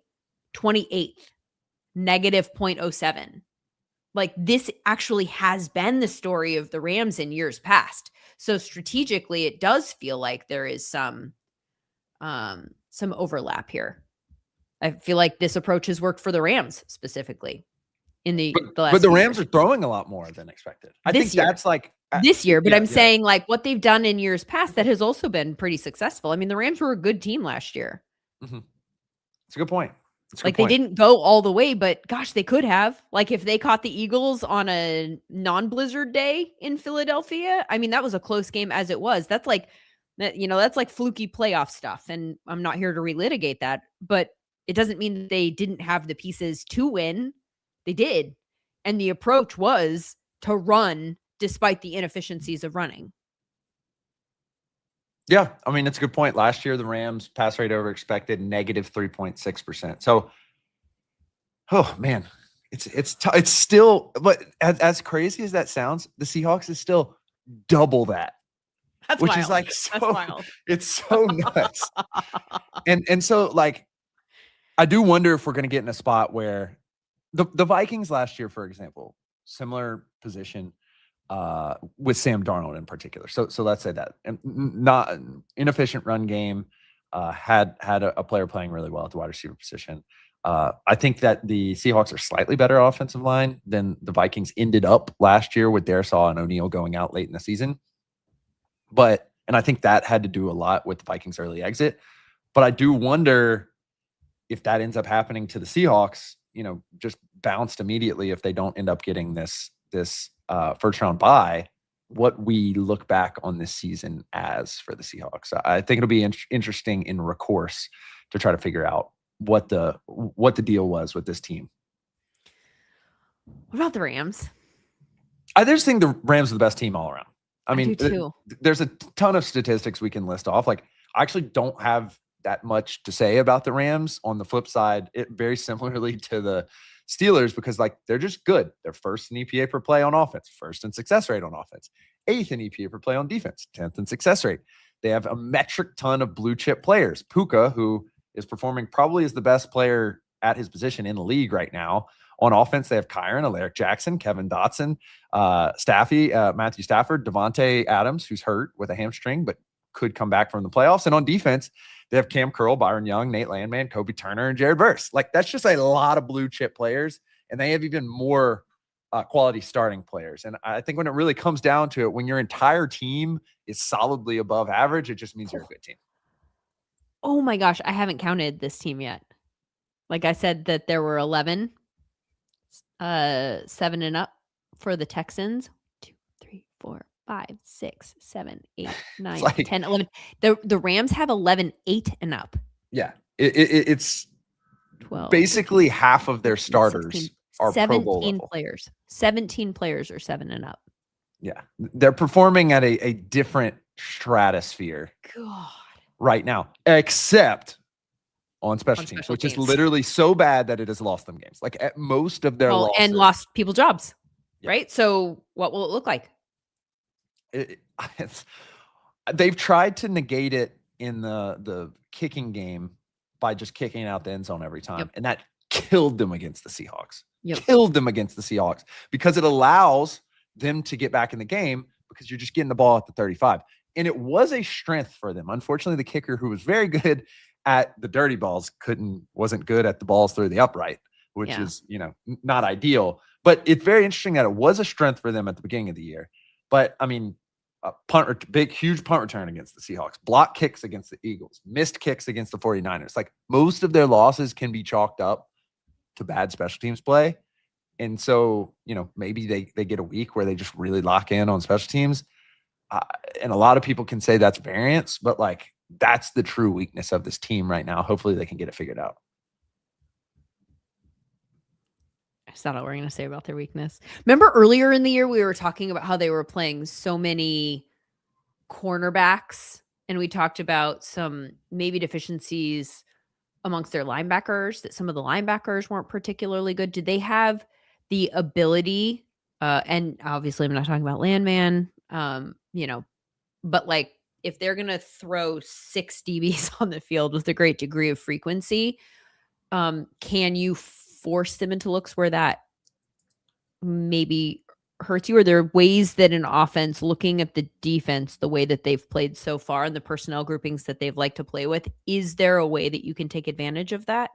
28th, negative 0.07. Like, this actually has been the story of the Rams in years past. So strategically, it does feel like there is some overlap here. I feel like this approach has worked for the Rams specifically in the last. But the Rams are throwing a lot more than expected. I think that's like this year. But I'm saying, like, what they've done in years past that has also been pretty successful. I mean, the Rams were a good team last year. Mm-hmm. It's a good point. They didn't go all the way, but gosh, they could have. Like, if they caught the Eagles on a non-blizzard day in Philadelphia, I mean, that was a close game as it was. That's like, that's like fluky playoff stuff. And I'm not here to relitigate that, but it doesn't mean that they didn't have the pieces to win. They did. And the approach was to run despite the inefficiencies of running. Yeah, I mean, it's a good point. Last year, the Rams pass rate over expected negative 3.6%. So, oh man, it's still, but as crazy as that sounds, the Seahawks is still double that. That's which wild. is like That's so wild. it's so nuts. and so like I do wonder if we're going to get in a spot where the Vikings last year, for example, similar position with Sam Darnold in particular. So let's say that, and not inefficient run game, had a player playing really well at the wide receiver position. I think that the Seahawks are slightly better offensive line than the Vikings ended up last year with Darisaw and O'Neal going out late in the season. And I think that had to do a lot with the Vikings' early exit. But I do wonder if that ends up happening to the Seahawks, just bounced immediately if they don't end up getting this first round bye, what we look back on this season as for the Seahawks. I think it'll be interesting in recourse to try to figure out what the deal was with this team. What about the Rams? I just think the Rams are the best team all around. I mean, do too. There's a ton of statistics we can list off. Like, I actually don't have that much to say about the Rams. On the flip side, it very similarly to the Steelers, because like they're just good. They're first in EPA per play on offense, first in success rate on offense, 8th in EPA per play on defense, 10th in success rate. They have a metric ton of blue chip players. Puka, who is performing probably as the best player at his position in the league right now. On offense, they have Kyron, Alaric Jackson, Kevin Dotson, Matthew Stafford, Devontae Adams, who's hurt with a hamstring, but could come back from the playoffs. And on defense, they have Cam Curl, Byron Young, Nate Landman, Kobe Turner, and Jared Verse. Like, that's just a lot of blue chip players. And they have even more quality starting players. And I think when it really comes down to it, when your entire team is solidly above average, it just means you're a good team. Oh my gosh, I haven't counted this team yet. Like I said that there were 11, 7 and up for the Texans. 2, 3, 4, 5, 6, 7, 8, 9, like, 10, 11. The Rams have 11, 8 and up. Yeah. It's 12, basically half of their starters 16, are Pro Bowl level. players. 17 players are 7 and up. Yeah. They're performing at a different stratosphere. God. Right now, except on special teams, which is literally so bad that it has lost them games. Like, at most of their losses. And lost people jobs, right? So what will it look like? They've tried to negate it in the kicking game by just kicking out the end zone every time. And that killed them against the Seahawks. Killed them against the Seahawks because it allows them to get back in the game because you're just getting the ball at the 35. And it was a strength for them. Unfortunately, the kicker, who was very good at the dirty balls, wasn't good at the balls through the upright, which is, not ideal. But it's very interesting that it was a strength for them at the beginning of the year. But I mean, huge punt return against the Seahawks, block kicks against the Eagles, missed kicks against the 49ers. Like, most of their losses can be chalked up to bad special teams play. And so, maybe they get a week where they just really lock in on special teams. And a lot of people can say that's variance, but like, that's the true weakness of this team right now. Hopefully they can get it figured out. That's not what we're going to say about their weakness. Remember earlier in the year, we were talking about how they were playing so many cornerbacks, and we talked about some maybe deficiencies amongst their linebackers, that some of the linebackers weren't particularly good. Did they have the ability, and obviously I'm not talking about Landman, but like, if they're going to throw 6 DBs on the field with a great degree of frequency, can you force them into looks where that maybe hurts you? Are there ways that an offense, looking at the defense, the way that they've played so far and the personnel groupings that they've liked to play with, is there a way that you can take advantage of that?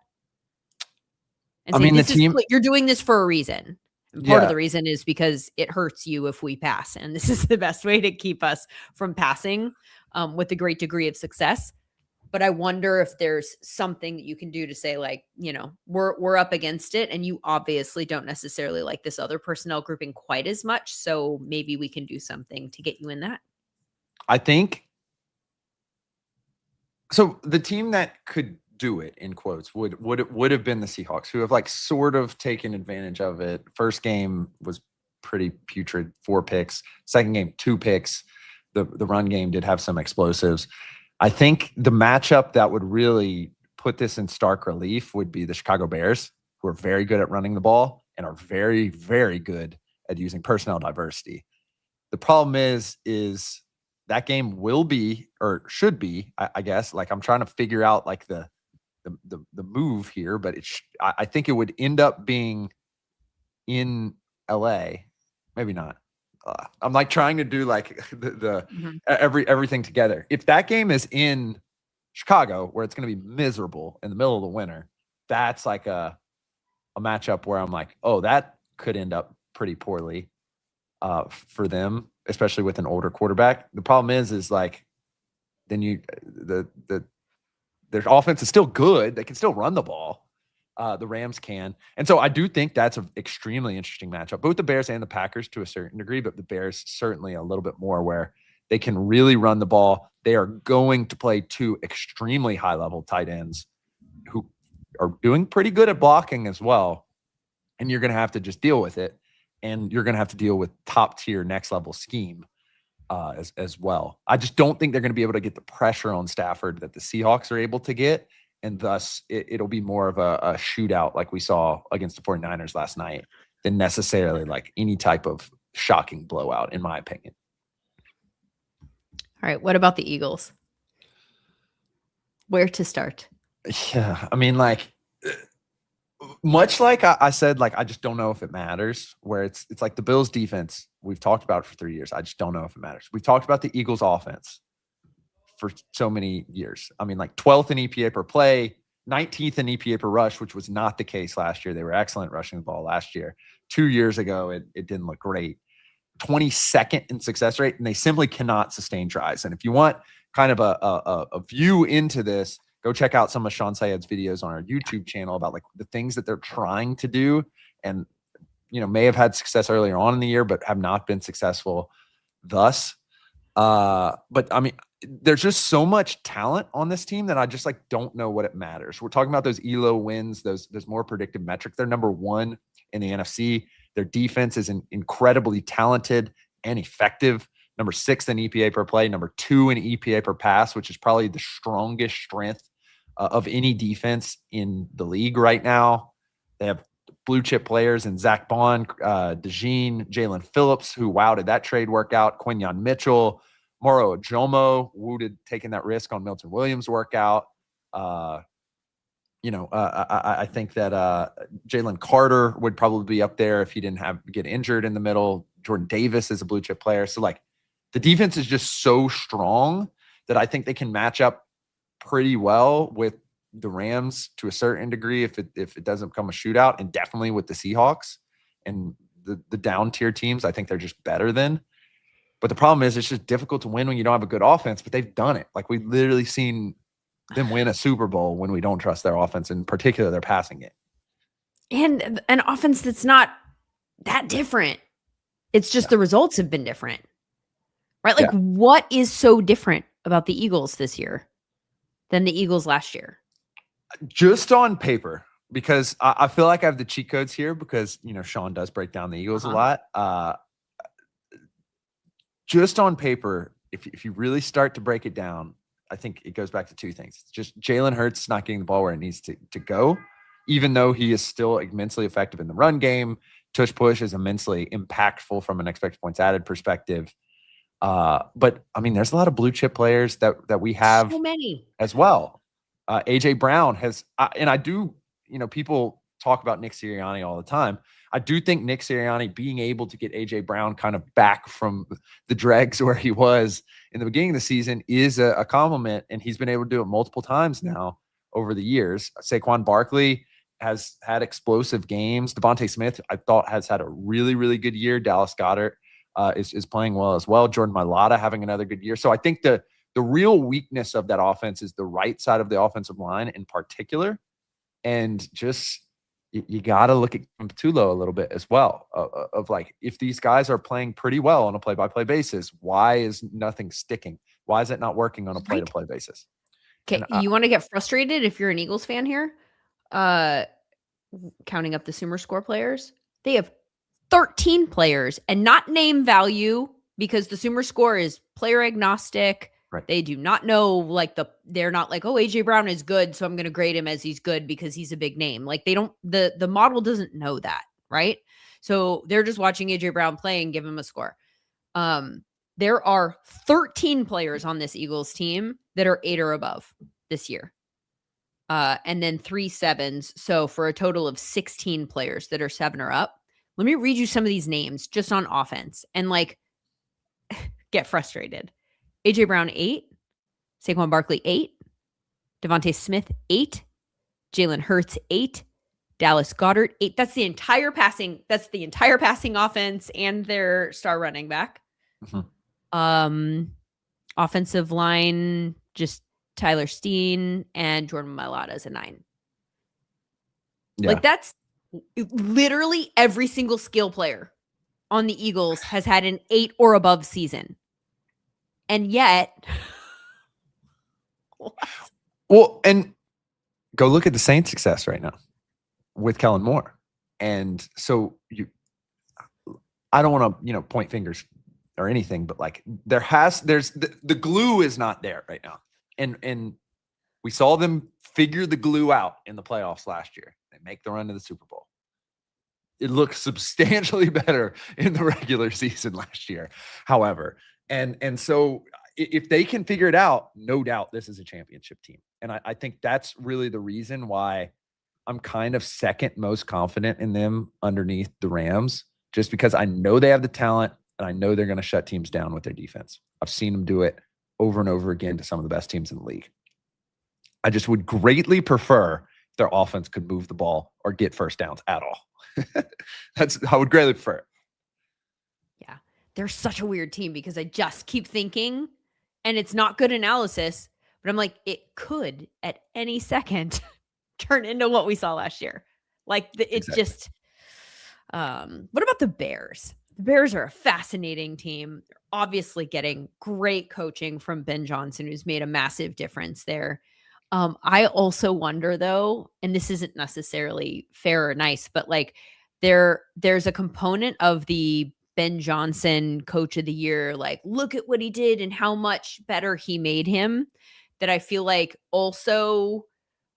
And say, the team, you're doing this for a reason. And part of the reason is because it hurts you if we pass. And this is the best way to keep us from passing with a great degree of success. But I wonder if there's something that you can do to say, like, we're up against it, and you obviously don't necessarily like this other personnel grouping quite as much. So maybe we can do something to get you in that. I think so. The team that could do it, in quotes, would have been the Seahawks, who have like sort of taken advantage of it. First game was pretty putrid, 4 picks. Second game, 2 picks. The run game did have some explosives. I think the matchup that would really put this in stark relief would be the Chicago Bears, who are very good at running the ball and are very, very good at using personnel diversity. The problem is that game will be, or should be, I guess, like I'm trying to figure out like the move here, but I think it would end up being in LA. Maybe not. I'm like trying to do like everything together. If that game is in Chicago, where it's going to be miserable in the middle of the winter, that's like a matchup where I'm like, oh, that could end up pretty poorly for them, especially with an older quarterback. The problem is like then their offense is still good. They can still run the ball. The Rams can. And so I do think that's an extremely interesting matchup, both the Bears and the Packers to a certain degree, but the Bears certainly a little bit more, where they can really run the ball. They are going to play 2 extremely high-level tight ends who are doing pretty good at blocking as well. And you're going to have to just deal with it. And you're going to have to deal with top-tier next-level scheme as well. I just don't think they're going to be able to get the pressure on Stafford that the Seahawks are able to get. And thus, it'll be more of a shootout like we saw against the 49ers last night than necessarily like any type of shocking blowout, in my opinion. All right. What about the Eagles? Where to start? Yeah. I mean, like, much like I said, like, I just don't know if it matters, where it's like the Bills defense. We've talked about it for 3 years. I just don't know if it matters. We've talked about the Eagles offense for so many years. I mean, like 12th in EPA per play, 19th in EPA per rush, which was not the case last year. They were excellent rushing the ball last year. 2 years ago, it didn't look great. 22nd in success rate, and they simply cannot sustain tries. And if you want kind of a view into this, go check out some of Sean Syed's videos on our YouTube channel about like the things that they're trying to do, and may have had success earlier on in the year, but have not been successful thus. But I mean, there's just so much talent on this team that I just like don't know what it matters. We're talking about those ELO wins, those more predictive metrics. They're number 1 in the NFC. Their defense is incredibly talented and effective. Number 6 in EPA per play, number 2 in EPA per pass, which is probably the strongest strength of any defense in the league right now. They have blue chip players in Zach Bond, DeJean, Jalen Phillips, who did that trade work out? Quinyon Mitchell, Moro Ojomo, did taking that risk on Milton Williams workout. I think that Jalen Carter would probably be up there if he didn't get injured in the middle. Jordan Davis is a blue chip player. So like the defense is just so strong that I think they can match up pretty well with the Rams to a certain degree if it doesn't become a shootout, and definitely with the Seahawks and the down tier teams. I think they're just better than. But the problem is it's just difficult to win when you don't have a good offense, but they've done it. Like we've literally seen them win a Super Bowl when we don't trust their offense, in particular their passing game. And an offense that's not that different. It's just the results have been different. Right? Like what is so different about the Eagles this year than the Eagles last year? Just on paper, because I feel like I have the cheat codes here because, Sean does break down the Eagles a lot. Just on paper, if you really start to break it down, I think it goes back to 2 things. It's just Jalen Hurts not getting the ball where it needs to go, even though he is still immensely effective in the run game. Tush push is immensely impactful from an expected points added perspective. But I mean, there's a lot of blue chip players that we have so many as well. AJ Brown has, and I do, people talk about Nick Sirianni all the time. I do think Nick Sirianni being able to get AJ Brown kind of back from the dregs where he was in the beginning of the season is a compliment, and he's been able to do it multiple times now over the years. Saquon Barkley has had explosive games. Devontae Smith, I thought, has had a really, really good year. Dallas Goedert is playing well as well. Jordan Mailata having another good year. So I think the real weakness of that offense is the right side of the offensive line in particular. And just you got to look at Tulo a little bit as well of like, if these guys are playing pretty well on a play-by-play basis, why is nothing sticking? Why is it not working on a play-to-play basis? Okay, you want to get frustrated if you're an Eagles fan here? Counting up the SumerScore players, they have 13 players, and not name value, because the Sumer score is player agnostic. Right. They do not know, like, they're not like, oh, AJ Brown is good, so I'm going to grade him as he's good because he's a big name. Like, they don't, the model doesn't know that, right? So they're just watching AJ Brown play and give him a score. There are 13 players on this Eagles team that are 8 or above this year. And then 3 sevens. So for a total of 16 players that are 7 or up. Let me read you some of these names just on offense and like get frustrated. AJ Brown, 8. Saquon Barkley, 8. Devontae Smith, 8. Jalen Hurts, 8. Dallas Goedert, 8. That's the entire passing offense and their star running back. Mm-hmm. Offensive line, just Tyler Steen and Jordan Mailata is a 9. Yeah. Like, that's literally every single skill player on the Eagles has had an 8 or above season. And yet, what? Well, and go look at the Saints' success right now with Kellen Moore. And so I don't want to, point fingers or anything, but like there's the glue is not there right now. And we saw them figure the glue out in the playoffs last year. They make the run to the Super Bowl. It looks substantially better in the regular season last year, however. And so if they can figure it out, no doubt this is a championship team. And I think that's really the reason why I'm kind of second most confident in them underneath the Rams, just because I know they have the talent and I know they're going to shut teams down with their defense. I've seen them do it over and over again to some of the best teams in the league. I just would greatly prefer if their offense could move the ball or get first downs at all. I would greatly prefer it. Yeah. They're such a weird team because I just keep thinking, and it's not good analysis, but I'm like, it could at any second turn into what we saw last year. Like, it's exactly. Just, what about the Bears? The Bears are a fascinating team. They're obviously getting great coaching from Ben Johnson, who's made a massive difference there. I also wonder, though, and this isn't necessarily fair or nice, but like there's a component of the Ben Johnson Coach of the Year, like, look at what he did and how much better he made him, that I feel like also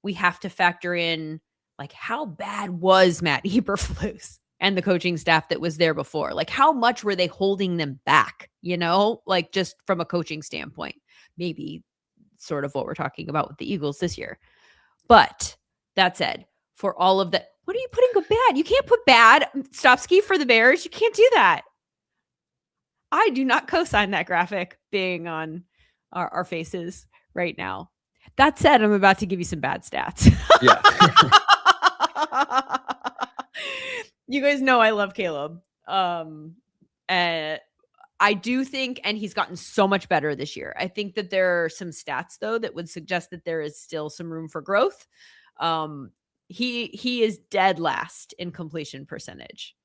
we have to factor in, like, how bad was Matt Eberflus and the coaching staff that was there before? Like, how much were they holding them back, like, just from a coaching standpoint? Maybe sort of what we're talking about with the Eagles this year. But that said, for all of that, what are you putting bad? You can't put bad Stopsky for the Bears. You can't do that. I do not co-sign that graphic being on our faces right now. That said, I'm about to give you some bad stats. Yeah. You guys know I love Caleb. I do think, and he's gotten so much better this year. I think that there are some stats, though, that would suggest that there is still some room for growth. He is dead last in completion percentage.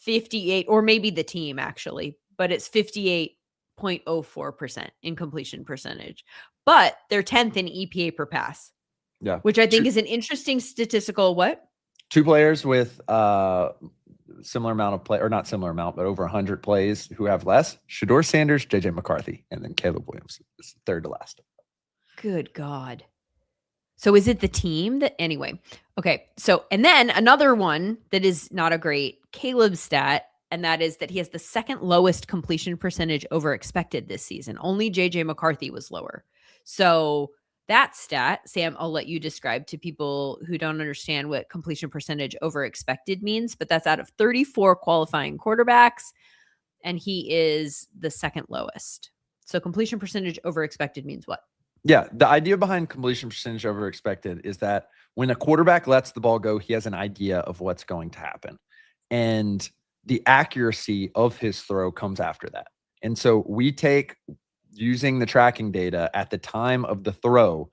58, or maybe the team actually, but it's 58.04% in completion percentage. But they're 10th in EPA per pass. Yeah. Which I think is an interesting statistical what? 2 players with similar amount of play, or not similar amount, but over 100 plays who have less. Shedeur Sanders, JJ McCarthy, and then Caleb Williams is third to last. Good God. So is it the team that, anyway, okay. So, and then another one that is not a great Caleb stat, and that is that he has the second lowest completion percentage over expected this season. Only JJ McCarthy was lower. So that stat, Sam, I'll let you describe to people who don't understand what completion percentage over expected means, but that's out of 34 qualifying quarterbacks, and he is the second lowest. So completion percentage over expected means what? Yeah, the idea behind completion percentage over expected is that when a quarterback lets the ball go, he has an idea of what's going to happen. And the accuracy of his throw comes after that. And so we take, using the tracking data at the time of the throw,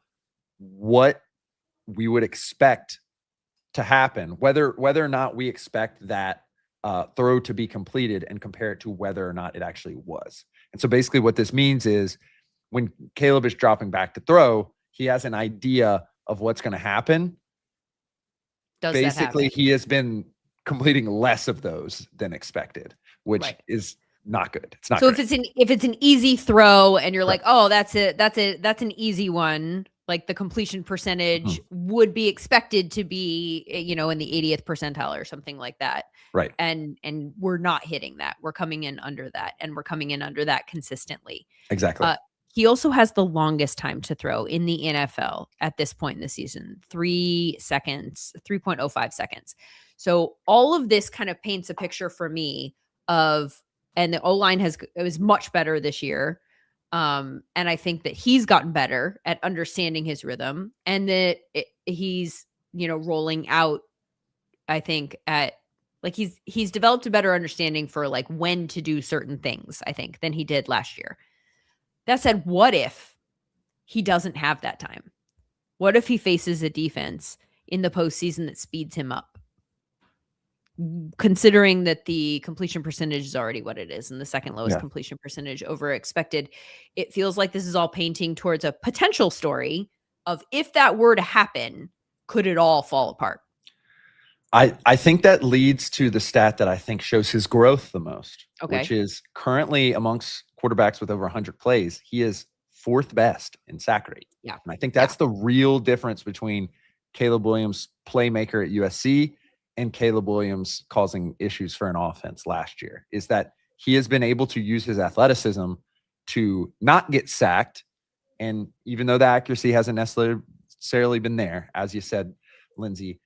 what we would expect to happen, whether or not we expect that throw to be completed, and compare it to whether or not it actually was. And so basically what this means is when Caleb is dropping back to throw, he has an idea of what's going to happen. Does basically, that happen? He has been completing less of those than expected, which Right. is not good. It's not So great. if it's an easy throw and you're Correct. like, oh, that's an easy one. Like the completion percentage would be expected to be, in the 80th percentile or something like that. Right. And we're not hitting that. We're coming in under that, and we're coming in under that consistently. Exactly. He also has the longest time to throw in the NFL at this point in the season, 3 seconds, 3.05 seconds. So all of this kind of paints a picture for me of, and the O-line was much better this year. And I think that he's gotten better at understanding his rhythm, and that he's, rolling out, I think he's developed a better understanding for like when to do certain things, I think, than he did last year. That said, what if he doesn't have that time? What if he faces a defense in the postseason that speeds him up? Considering that the completion percentage is already what it is, and the second lowest completion percentage over expected, it feels like this is all painting towards a potential story of, if that were to happen, could it all fall apart? I think that leads to the stat that I think shows his growth the most, which is currently amongst quarterbacks with over 100 plays, he is 4th best in sack rate. Yeah. And I think that's the real difference between Caleb Williams, playmaker at USC, and Caleb Williams causing issues for an offense last year, is that he has been able to use his athleticism to not get sacked. And even though the accuracy hasn't necessarily been there, as you said, Lindsay,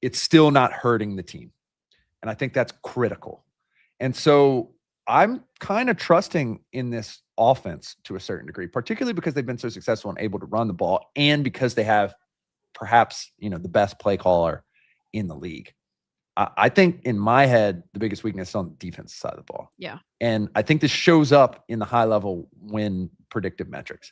it's still not hurting the team. And I think that's critical. And so I'm kind of trusting in this offense to a certain degree, particularly because they've been so successful and able to run the ball, and because they have perhaps, the best play caller in the league. I think in my head, the biggest weakness is on the defensive side of the ball. Yeah. And I think this shows up in the high level win predictive metrics.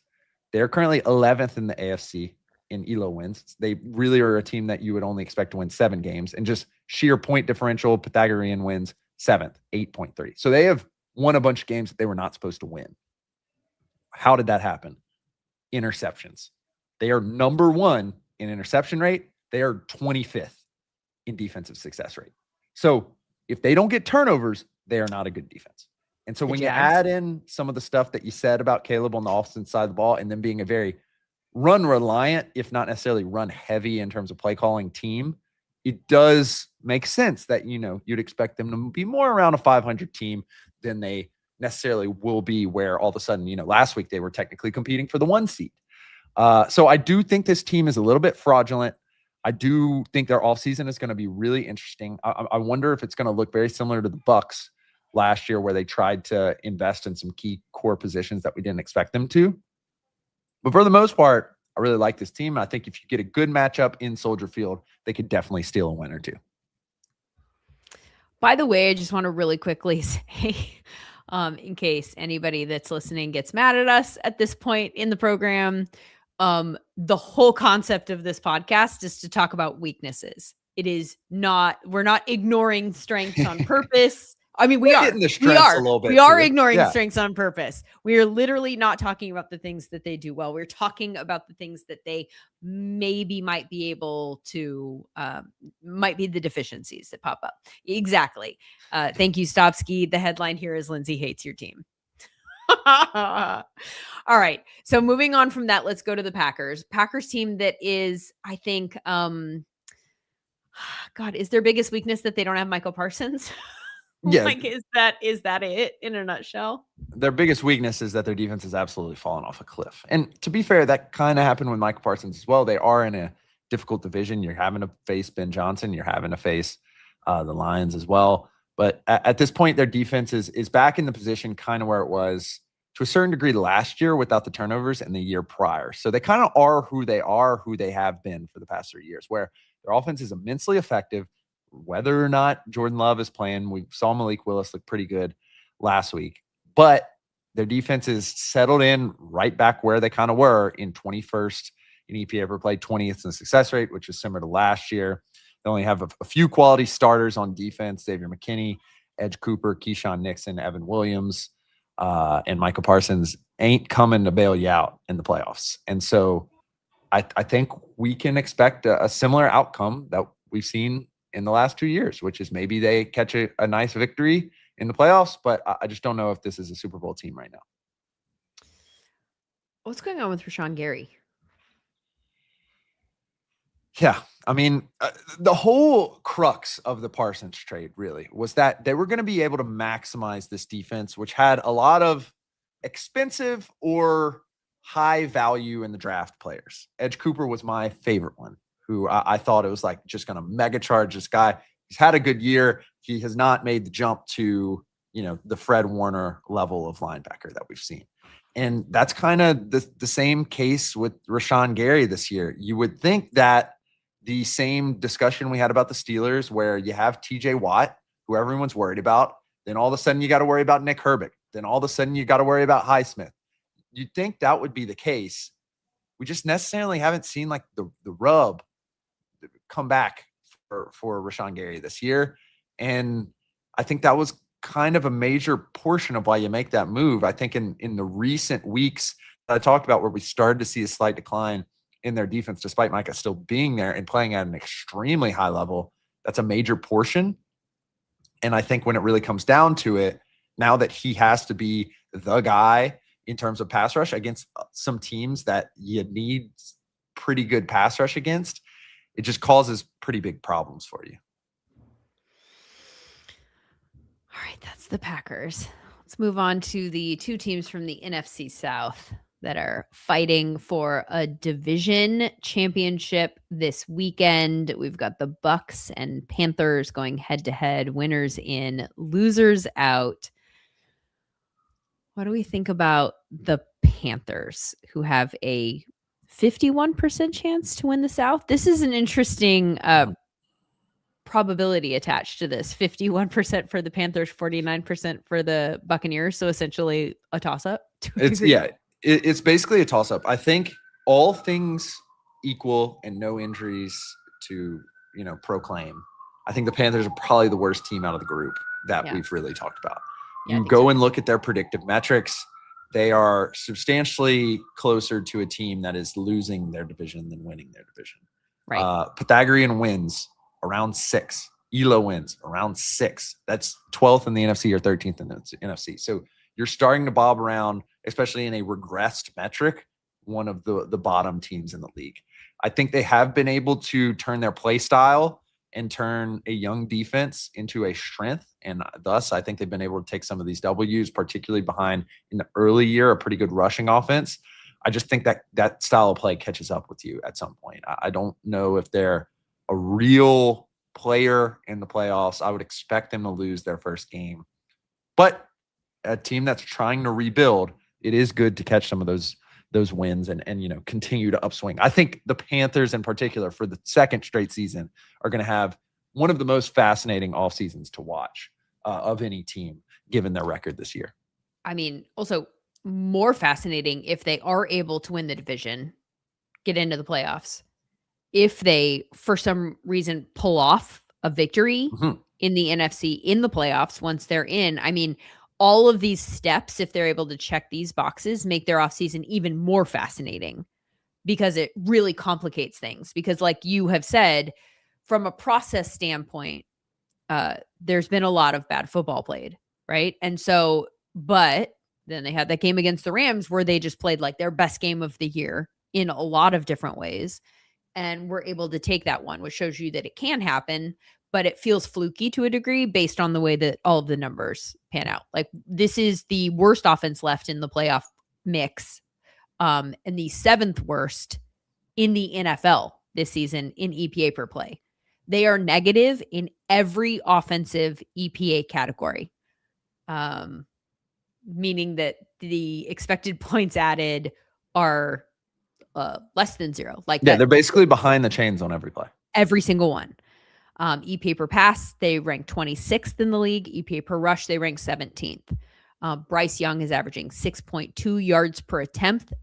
They're currently 11th in the AFC in ELO wins. They really are a team that you would only expect to win 7 games, and just sheer point differential, Pythagorean wins 7th, 8.3. So they have won a bunch of games that they were not supposed to win. How did that happen? Interceptions. They are number 1 in interception rate. They are 25th in defensive success rate. So if they don't get turnovers, they are not a good defense. And so when you add in some of the stuff that you said about Caleb on the offensive side of the ball, and then being a very run reliant, if not necessarily run heavy in terms of play calling team, it does make sense that, you'd expect them to be more around a 500 team than they necessarily will be, where all of a sudden, last week they were technically competing for the 1 seed. So I do think this team is a little bit fraudulent. I do think their offseason is going to be really interesting. I wonder if it's going to look very similar to the Bucs last year, where they tried to invest in some key core positions that we didn't expect them to. But for the most part, I really like this team. I think if you get a good matchup in Soldier Field, they could definitely steal a win or two. By the way, I just want to really quickly say, in case anybody that's listening gets mad at us at this point in the program, the whole concept of this podcast is to talk about weaknesses. It is not, we're not ignoring strengths on purpose. I mean, we are ignoring strengths on purpose. We are literally not talking about the things that they do well. We're talking about the things that they maybe might be able to, might be the deficiencies that pop up. Exactly. Thank you, Stopsky. The headline here is Lindsay hates your team. All right. So moving on from that, let's go to the Packers. Packers team that is, I think, God, is their biggest weakness that they don't have Michael Parsons? Yeah. Like, is that it in a nutshell? Their biggest weakness is that their defense has absolutely fallen off a cliff. And to be fair, that kind of happened with Michael Parsons as well. They are in a difficult division. You're having to face Ben Johnson. You're having to face the Lions as well. But at this point, their defense is back in the position kind of where it was to a certain degree last year without the turnovers and the year prior. So they kind of are who they have been for the past 3 years, where their offense is immensely effective. Whether or not Jordan Love is playing, we saw Malik Willis look pretty good last week, but their defense is settled in right back where they kind of were in 21st in EPA per play, 20th in success rate, which is similar to last year. They only have a few quality starters on defense: Xavier McKinney, Edge Cooper, Keyshawn Nixon, Evan Williams, and Michael Parsons ain't coming to bail you out in the playoffs. And so I think we can expect a similar outcome that we've seen in the last 2 years, which is maybe they catch a nice victory in the playoffs, but I just don't know if this is a Super Bowl team right now. What's going on with Rashawn Gary? Yeah. I mean, the whole crux of the Parsons trade really was that they were going to be able to maximize this defense, which had a lot of expensive or high value in the draft players. Edge Cooper was my favorite one, who I thought it was like just going to mega charge this guy. He's had a good year. He has not made the jump to, the Fred Warner level of linebacker that we've seen. And that's kind of the same case with Rashawn Gary this year. You would think that the same discussion we had about the Steelers, where you have TJ Watt, who everyone's worried about, then all of a sudden you got to worry about Nick Herbig. Then all of a sudden you got to worry about Highsmith. You'd think that would be the case. We just necessarily haven't seen like the rub come back for Rashawn Gary this year. And I think that was kind of a major portion of why you make that move. I think in the recent weeks that I talked about, where we started to see a slight decline in their defense, despite Micah still being there and playing at an extremely high level, that's a major portion. And I think when it really comes down to it, now that he has to be the guy in terms of pass rush against some teams that you need pretty good pass rush against, it just causes pretty big problems for you. All right, that's the Packers. Let's move on to the two teams from the NFC South that are fighting for a division championship this weekend. We've got the Bucs and Panthers going head to head, winners in, losers out. What do we think about the Panthers, who have a 51% chance to win the South? This is an interesting probability attached to this. 51% for the Panthers, 49% for the Buccaneers. So essentially a toss-up. It's basically a toss-up. I think all things equal and no injuries to, proclaim, I think the Panthers are probably the worst team out of the group that we've really talked about. You go and look at their predictive metrics. They are substantially closer to a team that is losing their division than winning their division. Right. Pythagorean wins around 6. ELO wins around 6. That's 12th in the NFC or 13th in the NFC. So you're starting to bob around, especially in a regressed metric, one of the bottom teams in the league. I think they have been able to turn their play style and turn a young defense into a strength. And thus, I think they've been able to take some of these W's, particularly behind in the early year, a pretty good rushing offense. I just think that style of play catches up with you at some point. I don't know if they're a real player in the playoffs. I would expect them to lose their first game. But a team that's trying to rebuild, it is good to catch some of those wins and continue to upswing. I think the Panthers in particular, for the second straight season, are going to have one of the most fascinating off seasons to watch of any team, given their record this year. I mean, also more fascinating if they are able to win the division, get into the playoffs. If they, for some reason, pull off a victory in the NFC in the playoffs once they're in, I mean, all of these steps, if they're able to check these boxes, make their offseason even more fascinating, because it really complicates things. Because like you have said, from a process standpoint, there's been a lot of bad football played, right? And so, but then they had that game against the Rams where they just played like their best game of the year in a lot of different ways. And we're able to take that one, which shows you that it can happen, but it feels fluky to a degree based on the way that all of the numbers pan out. Like, this is the worst offense left in the playoff mix, and the 7th worst in the NFL this season in EPA per play. They are negative in every offensive EPA category, meaning that the expected points added are less than 0. Like, they're basically behind the chains on every play. Every single one. EPA per pass, they rank 26th in the league. EPA per rush, they rank 17th. Bryce Young is averaging 6.2 yards per attempt.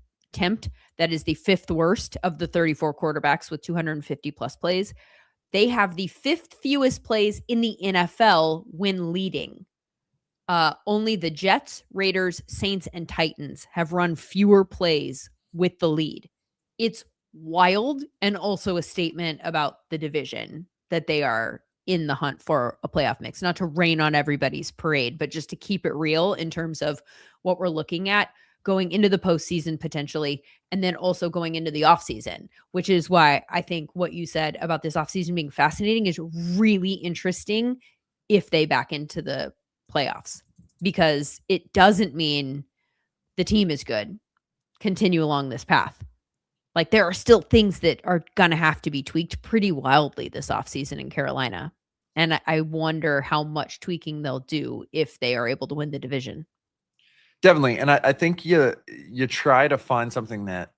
That is the 5th worst of the 34 quarterbacks with 250 plus plays. They have the 5th fewest plays in the NFL when leading. Only the Jets, Raiders, Saints, and Titans have run fewer plays with the lead. It's wild, and also a statement about the division that they are in the hunt for a playoff mix, not to rain on everybody's parade, but just to keep it real in terms of what we're looking at going into the postseason potentially, and then also going into the offseason, which is why I think what you said about this offseason being fascinating is really interesting if they back into the playoffs, because it doesn't mean the team is good. Continue along this path. Like, there are still things that are going to have to be tweaked pretty wildly this offseason in Carolina. And I wonder how much tweaking they'll do if they are able to win the division. Definitely. And I think you try to find something that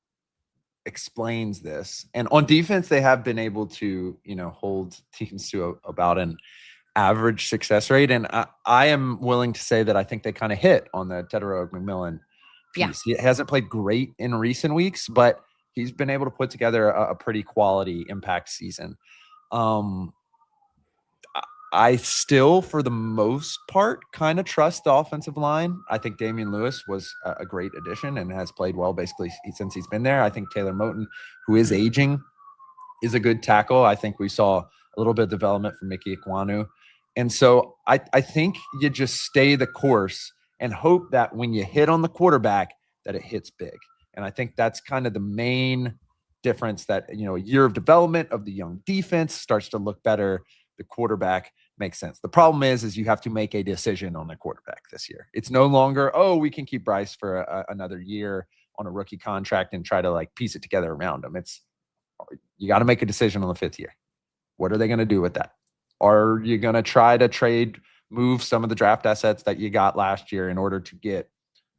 explains this. And on defense, they have been able to, hold teams to about an average success rate. And I am willing to say that I think they kind of hit on the Tedero McMillan piece. Yeah. He hasn't played great in recent weeks, but he's been able to put together a pretty quality impact season. I still, for the most part, kind of trust the offensive line. I think Damian Lewis was a great addition and has played well basically since he's been there. I think Taylor Moton, who is aging, is a good tackle. I think we saw a little bit of development from Mickey Ekwonu. And so I think you just stay the course and hope that when you hit on the quarterback, that it hits big. And I think that's kind of the main difference, that, a year of development of the young defense starts to look better. The quarterback makes sense. The problem is you have to make a decision on the quarterback this year. It's no longer, we can keep Bryce for another year on a rookie contract and try to piece it together around him. You got to make a decision on the 5th year. What are they going to do with that? Are you going to try to move some of the draft assets that you got last year in order to get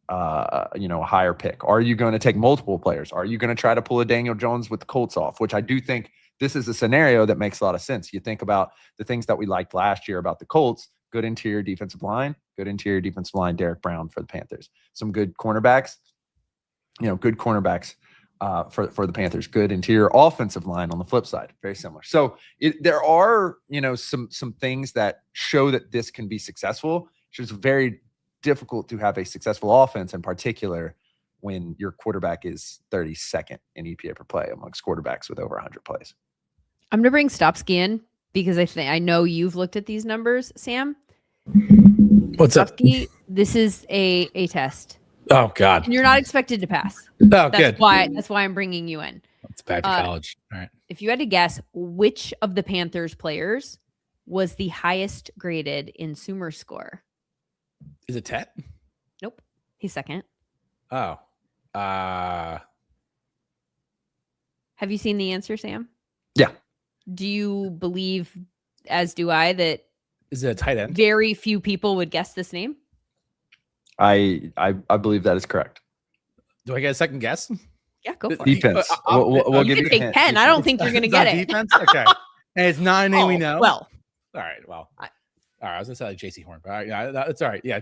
a higher pick? Are you going to take multiple players? Are you going to try to pull a Daniel Jones with the Colts off, which I do think this is a scenario that makes a lot of sense. You think about the things that we liked last year about the Colts: good interior defensive line, Derek Brown for the Panthers, some good cornerbacks, for the Panthers, good interior offensive line on the flip side, very similar. So there are, some things that show that this can be successful. It's just very difficult to have a successful offense, in particular when your quarterback is 32nd in EPA per play amongst quarterbacks with over 100 plays. I'm going to bring Stopsky in because I know you've looked at these numbers, Sam. What's Stopsky, this is a test. Oh, God. And you're not expected to pass. Good. That's why I'm bringing you in. It's back to college. All right. If you had to guess, which of the Panthers players was the highest graded in SumerScore? Is it Tet? Nope. He's second. Oh. Have you seen the answer, Sam? Yeah. Do you believe, as do I, that is it a tight end? Very few people would guess this name? I believe that is correct. Do I get a second guess? Yeah, go for defense. it. We'll you give can take 10. I don't think you're going to get it. Defense? Okay. And it's not a name we know? Well. All right. Well. All right. I was going to say like JC Horn. But all right. Yeah, that's all right. Yeah.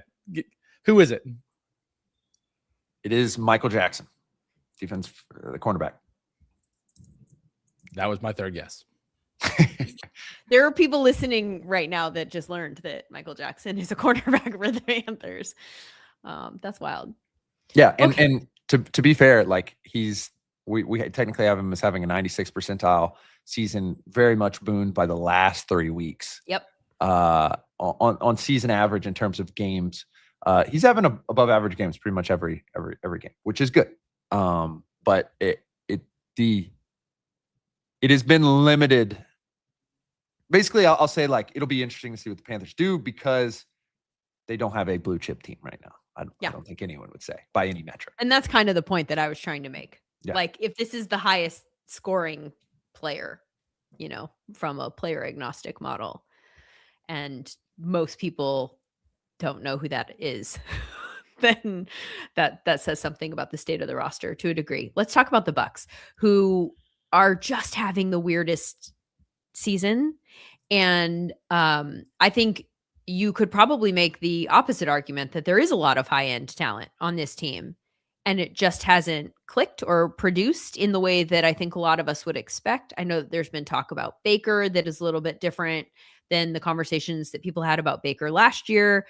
Who is it? It is Michael Jackson, defense, the cornerback. That was my third guess. There are people listening right now that just learned that Michael Jackson is a cornerback for the Panthers. That's wild. Yeah, and to be fair, we technically have him as having a 96th percentile season, very much booned by the last 3 weeks. Yep. On season average in terms of games, he's having above average games pretty much every game, which is good. But it has been limited. Basically, I'll say it'll be interesting to see what the Panthers do because they don't have a blue chip team right now. I don't think anyone would say by any metric. And that's kind of the point that I was trying to make. Yeah. If this is the highest scoring player, from a player agnostic model, and most people don't know who that is, then that says something about the state of the roster to a degree. Let's talk about the Bucs, who are just having the weirdest season. And I think you could probably make the opposite argument that there is a lot of high-end talent on this team, and it just hasn't clicked or produced in the way that I think a lot of us would expect. I know that there's been talk about Baker that is a little bit different than the conversations that people had about Baker last year.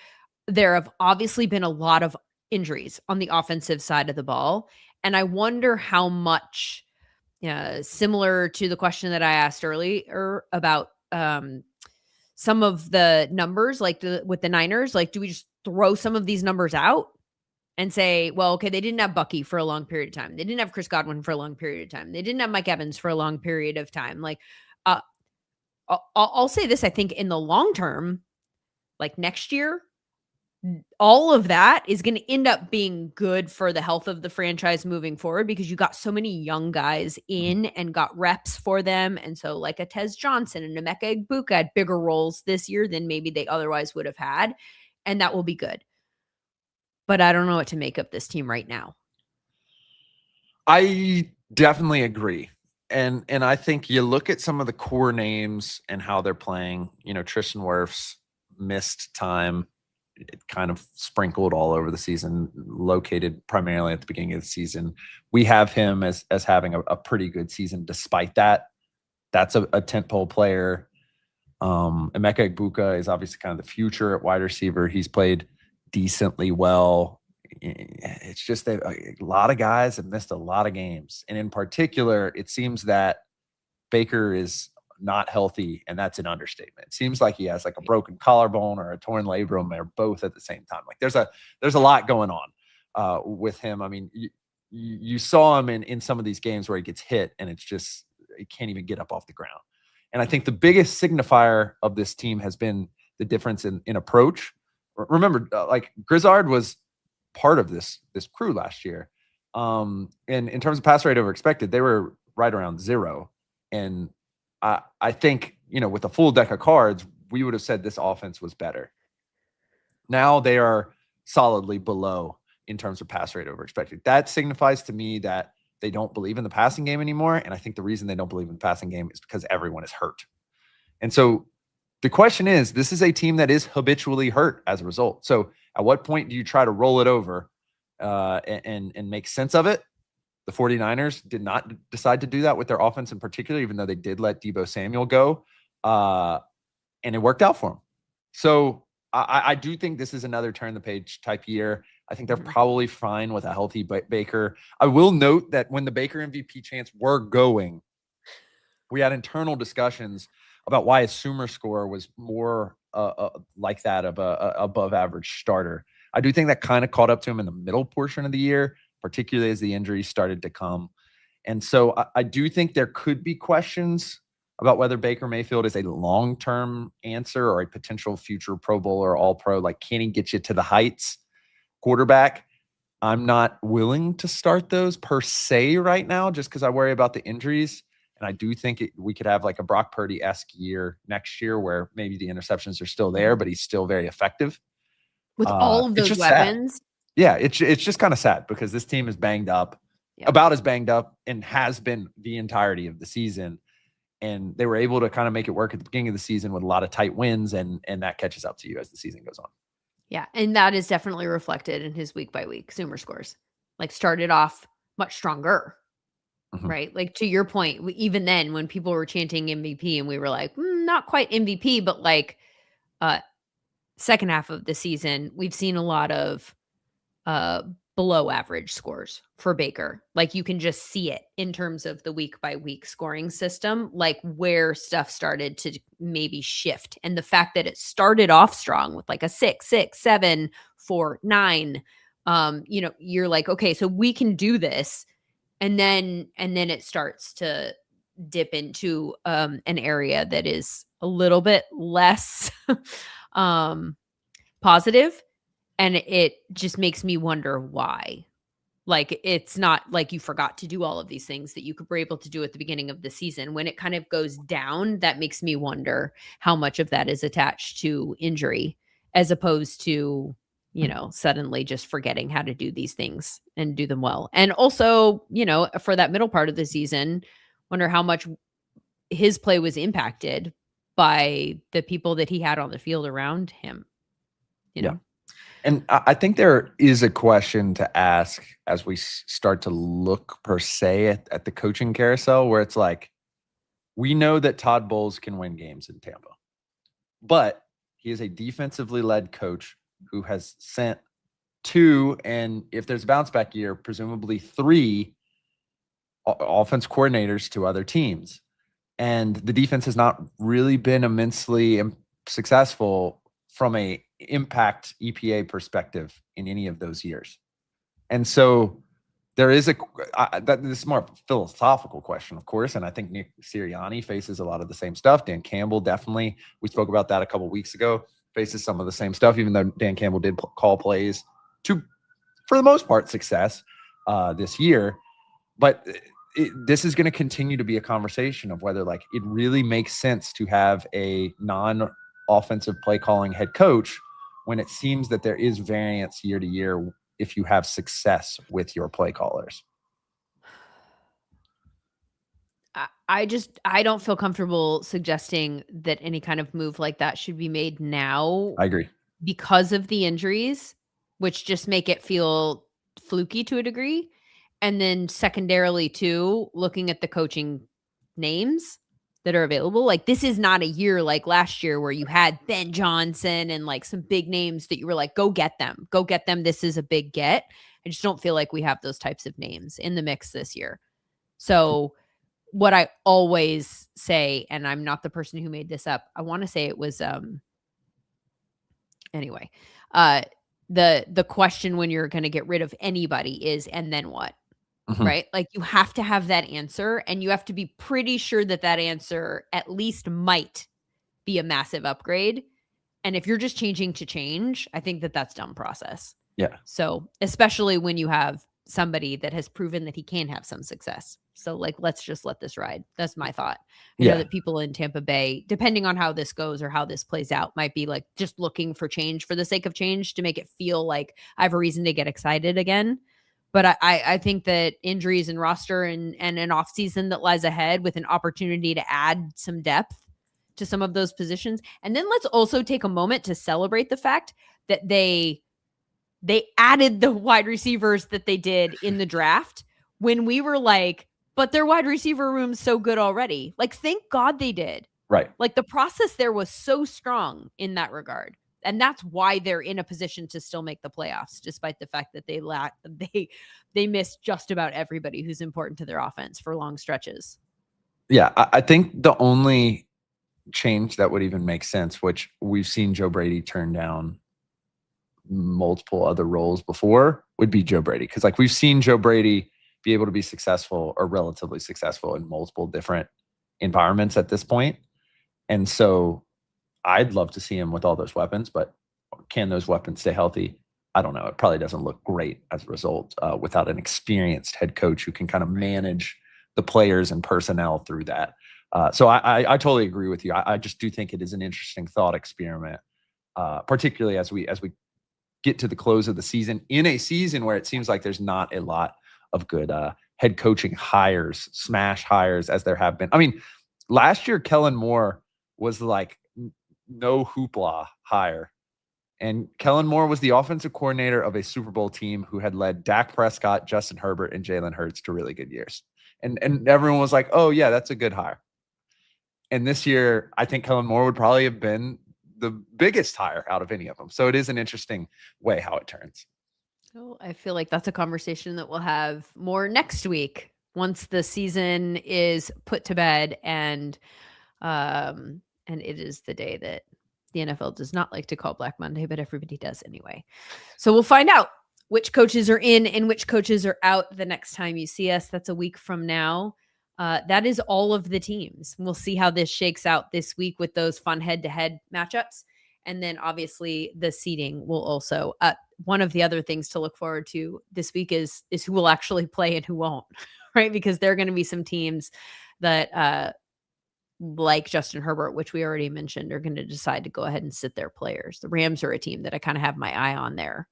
There have obviously been a lot of injuries on the offensive side of the ball. And I wonder how much, similar to the question that I asked earlier about some of the numbers, like with the Niners? Like, do we just throw some of these numbers out and say, well, okay, they didn't have Bucky for a long period of time. They didn't have Chris Godwin for a long period of time. They didn't have Mike Evans for a long period of time. Like, I'll say this, I think in the long term, like next year, all of that is going to end up being good for the health of the franchise moving forward, because you got so many young guys in and got reps for them. And so like a Tez Johnson and Emeka Egbuka had bigger roles this year than maybe they otherwise would have had. And that will be good. But I don't know what to make of this team right now. I definitely agree. And I think you look at some of the core names and how they're playing. You know, Tristan Wirfs missed time. It kind of sprinkled all over the season, located primarily at the beginning of the season. We have him as having a pretty good season despite that. That's a tentpole player. Emeka Egbuka is obviously kind of the future at wide receiver. He's played decently well. It's just that a lot of guys have missed a lot of games. And in particular, it seems that Baker is not healthy, and that's an understatement. It seems like he has like a broken collarbone or a torn labrum, or both at the same time. Like there's a lot going on with him. I mean, you saw him in some of these games where he gets hit and it's just, he can't even get up off the ground. And I think the biggest signifier of this team has been the difference in approach. Remember, like Grizzard was part of this crew last year. And in terms of pass rate over expected, they were right around 0. And I think, you know, with a full deck of cards, we would have said this offense was better. Now they are solidly below in terms of pass rate over expected. That signifies to me that they don't believe in the passing game anymore. And I think the reason they don't believe in the passing game is because everyone is hurt. And so the question is, this is a team that is habitually hurt as a result. So at what point do you try to roll it over and make sense of it? The 49ers did not decide to do that with their offense in particular, even though they did let Deebo Samuel go. And it worked out for them. So I do think this is another turn the page type year. I think they're probably fine with a healthy Baker. I will note that when the Baker MVP chants were going, we had internal discussions about why his Sumer score was more like that of a above average starter. I do think that kind of caught up to him in the middle portion of the year, particularly as the injuries started to come. And so I do think there could be questions about whether Baker Mayfield is a long-term answer or a potential future Pro Bowl or All-Pro. Like, can he get you to the heights quarterback? I'm not willing to start those per se right now, just because I worry about the injuries. And I do think we could have like a Brock Purdy-esque year next year where maybe the interceptions are still there, but he's still very effective. With all of those weapons. Sad. Yeah, it's just kind of sad because this team is banged up, about as banged up, and has been the entirety of the season. And they were able to kind of make it work at the beginning of the season with a lot of tight wins, and that catches up to you as the season goes on. Yeah, and that is definitely reflected in his week-by-week Sumer scores. Like, started off much stronger, right? Like, to your point, even then when people were chanting MVP and we were like, not quite MVP, but like second half of the season, we've seen a lot of below average scores for Baker. Like, you can just see it in terms of the week by week scoring system, like where stuff started to maybe shift. And the fact that it started off strong with like a 6, 6, 7, 4, 9, you know, you're like, okay, so we can do this. And then it starts to dip into an area that is a little bit less positive. And it just makes me wonder why. Like, it's not like you forgot to do all of these things that you were able to do at the beginning of the season. When it kind of goes down, that makes me wonder how much of that is attached to injury as opposed to, you know, suddenly just forgetting how to do these things and do them well. And also, you know, for that middle part of the season, wonder how much his play was impacted by the people that he had on the field around him, you know? And I think there is a question to ask as we start to look per se at the coaching carousel, where it's like, we know that Todd Bowles can win games in Tampa, but he is a defensively led coach who has sent 2, and if there's a bounce back year, presumably 3 offense coordinators to other teams. And the defense has not really been immensely successful from a impact EPA perspective in any of those years. And so there is this is more of a philosophical question, of course. And I think Nick Sirianni faces a lot of the same stuff. Dan Campbell, definitely. We spoke about that a couple of weeks ago, faces some of the same stuff, even though Dan Campbell did call plays to, for the most part, success this year. But this is going to continue to be a conversation of whether like it really makes sense to have a non-offensive play calling head coach when it seems that there is variance year to year if you have success with your play callers. I don't feel comfortable suggesting that any kind of move like that should be made now. I agree. Because of the injuries, which just make it feel fluky to a degree. And then secondarily too, looking at the coaching names that are available. Like this is not a year like last year where you had Ben Johnson and like some big names that you were like, go get them. Go get them. This is a big get. I just don't feel like we have those types of names in the mix this year. So what I always say, and I'm not the person who made this up, I want to say it was anyway, the question when you're going to get rid of anybody is, and then what? Mhm. Right? Like you have to have that answer and you have to be pretty sure that that answer at least might be a massive upgrade. And if you're just changing to change, I think that that's dumb process. Yeah. So especially when you have somebody that has proven that he can have some success. So like, let's just let this ride. That's my thought. I know that people in Tampa Bay, depending on how this goes or how this plays out, might be like just looking for change for the sake of change to make it feel like I have a reason to get excited again. But I think that injuries and roster and an offseason that lies ahead with an opportunity to add some depth to some of those positions. And then let's also take a moment to celebrate the fact that they added the wide receivers that they did in the draft when we were like, but their wide receiver room's so good already. Like, thank God they did. Right. Like the process there was so strong in that regard. And that's why they're in a position to still make the playoffs, despite the fact that they missed just about everybody who's important to their offense for long stretches. Yeah, I think the only change that would even make sense, which we've seen Joe Brady turn down multiple other roles before, would be Joe Brady. Because like we've seen Joe Brady be able to be successful or relatively successful in multiple different environments at this point. And so I'd love to see him with all those weapons, but can those weapons stay healthy? I don't know. It probably doesn't look great as a result without an experienced head coach who can kind of manage the players and personnel through that. So I totally agree with you. I just do think it is an interesting thought experiment, particularly as we get to the close of the season, in a season where it seems like there's not a lot of good head coaching hires, smash hires as there have been. I mean, last year, Kellen Moore was like no hoopla hire. And Kellen Moore was the offensive coordinator of a Super Bowl team who had led Dak Prescott, Justin Herbert, and Jalen Hurts to really good years. And everyone was like, oh, yeah, that's a good hire. And this year, I think Kellen Moore would probably have been the biggest hire out of any of them. So it is an interesting way how it turns. So I feel like that's a conversation that we'll have more next week once the season is put to bed and it is the day that the NFL does not like to call Black Monday, but everybody does anyway. So we'll find out which coaches are in and which coaches are out the next time you see us. That's a week from now. That is all of the teams. We'll see how this shakes out this week with those fun head-to-head matchups. And then obviously the seeding will also, one of the other things to look forward to this week is who will actually play and who won't, right? Because there are going to be some teams that, like Justin Herbert, which we already mentioned, are going to decide to go ahead and sit their players. The Rams are a team that I kind of have my eye on there,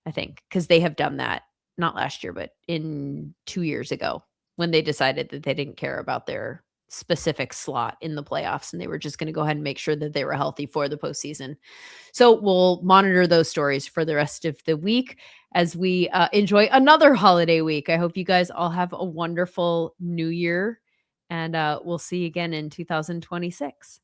I think, because they have done that, not last year, but in 2 years ago when they decided that they didn't care about their specific slot in the playoffs and they were just going to go ahead and make sure that they were healthy for the postseason. So we'll monitor those stories for the rest of the week as we enjoy another holiday week. I hope you guys all have a wonderful new year. And we'll see you again in 2026.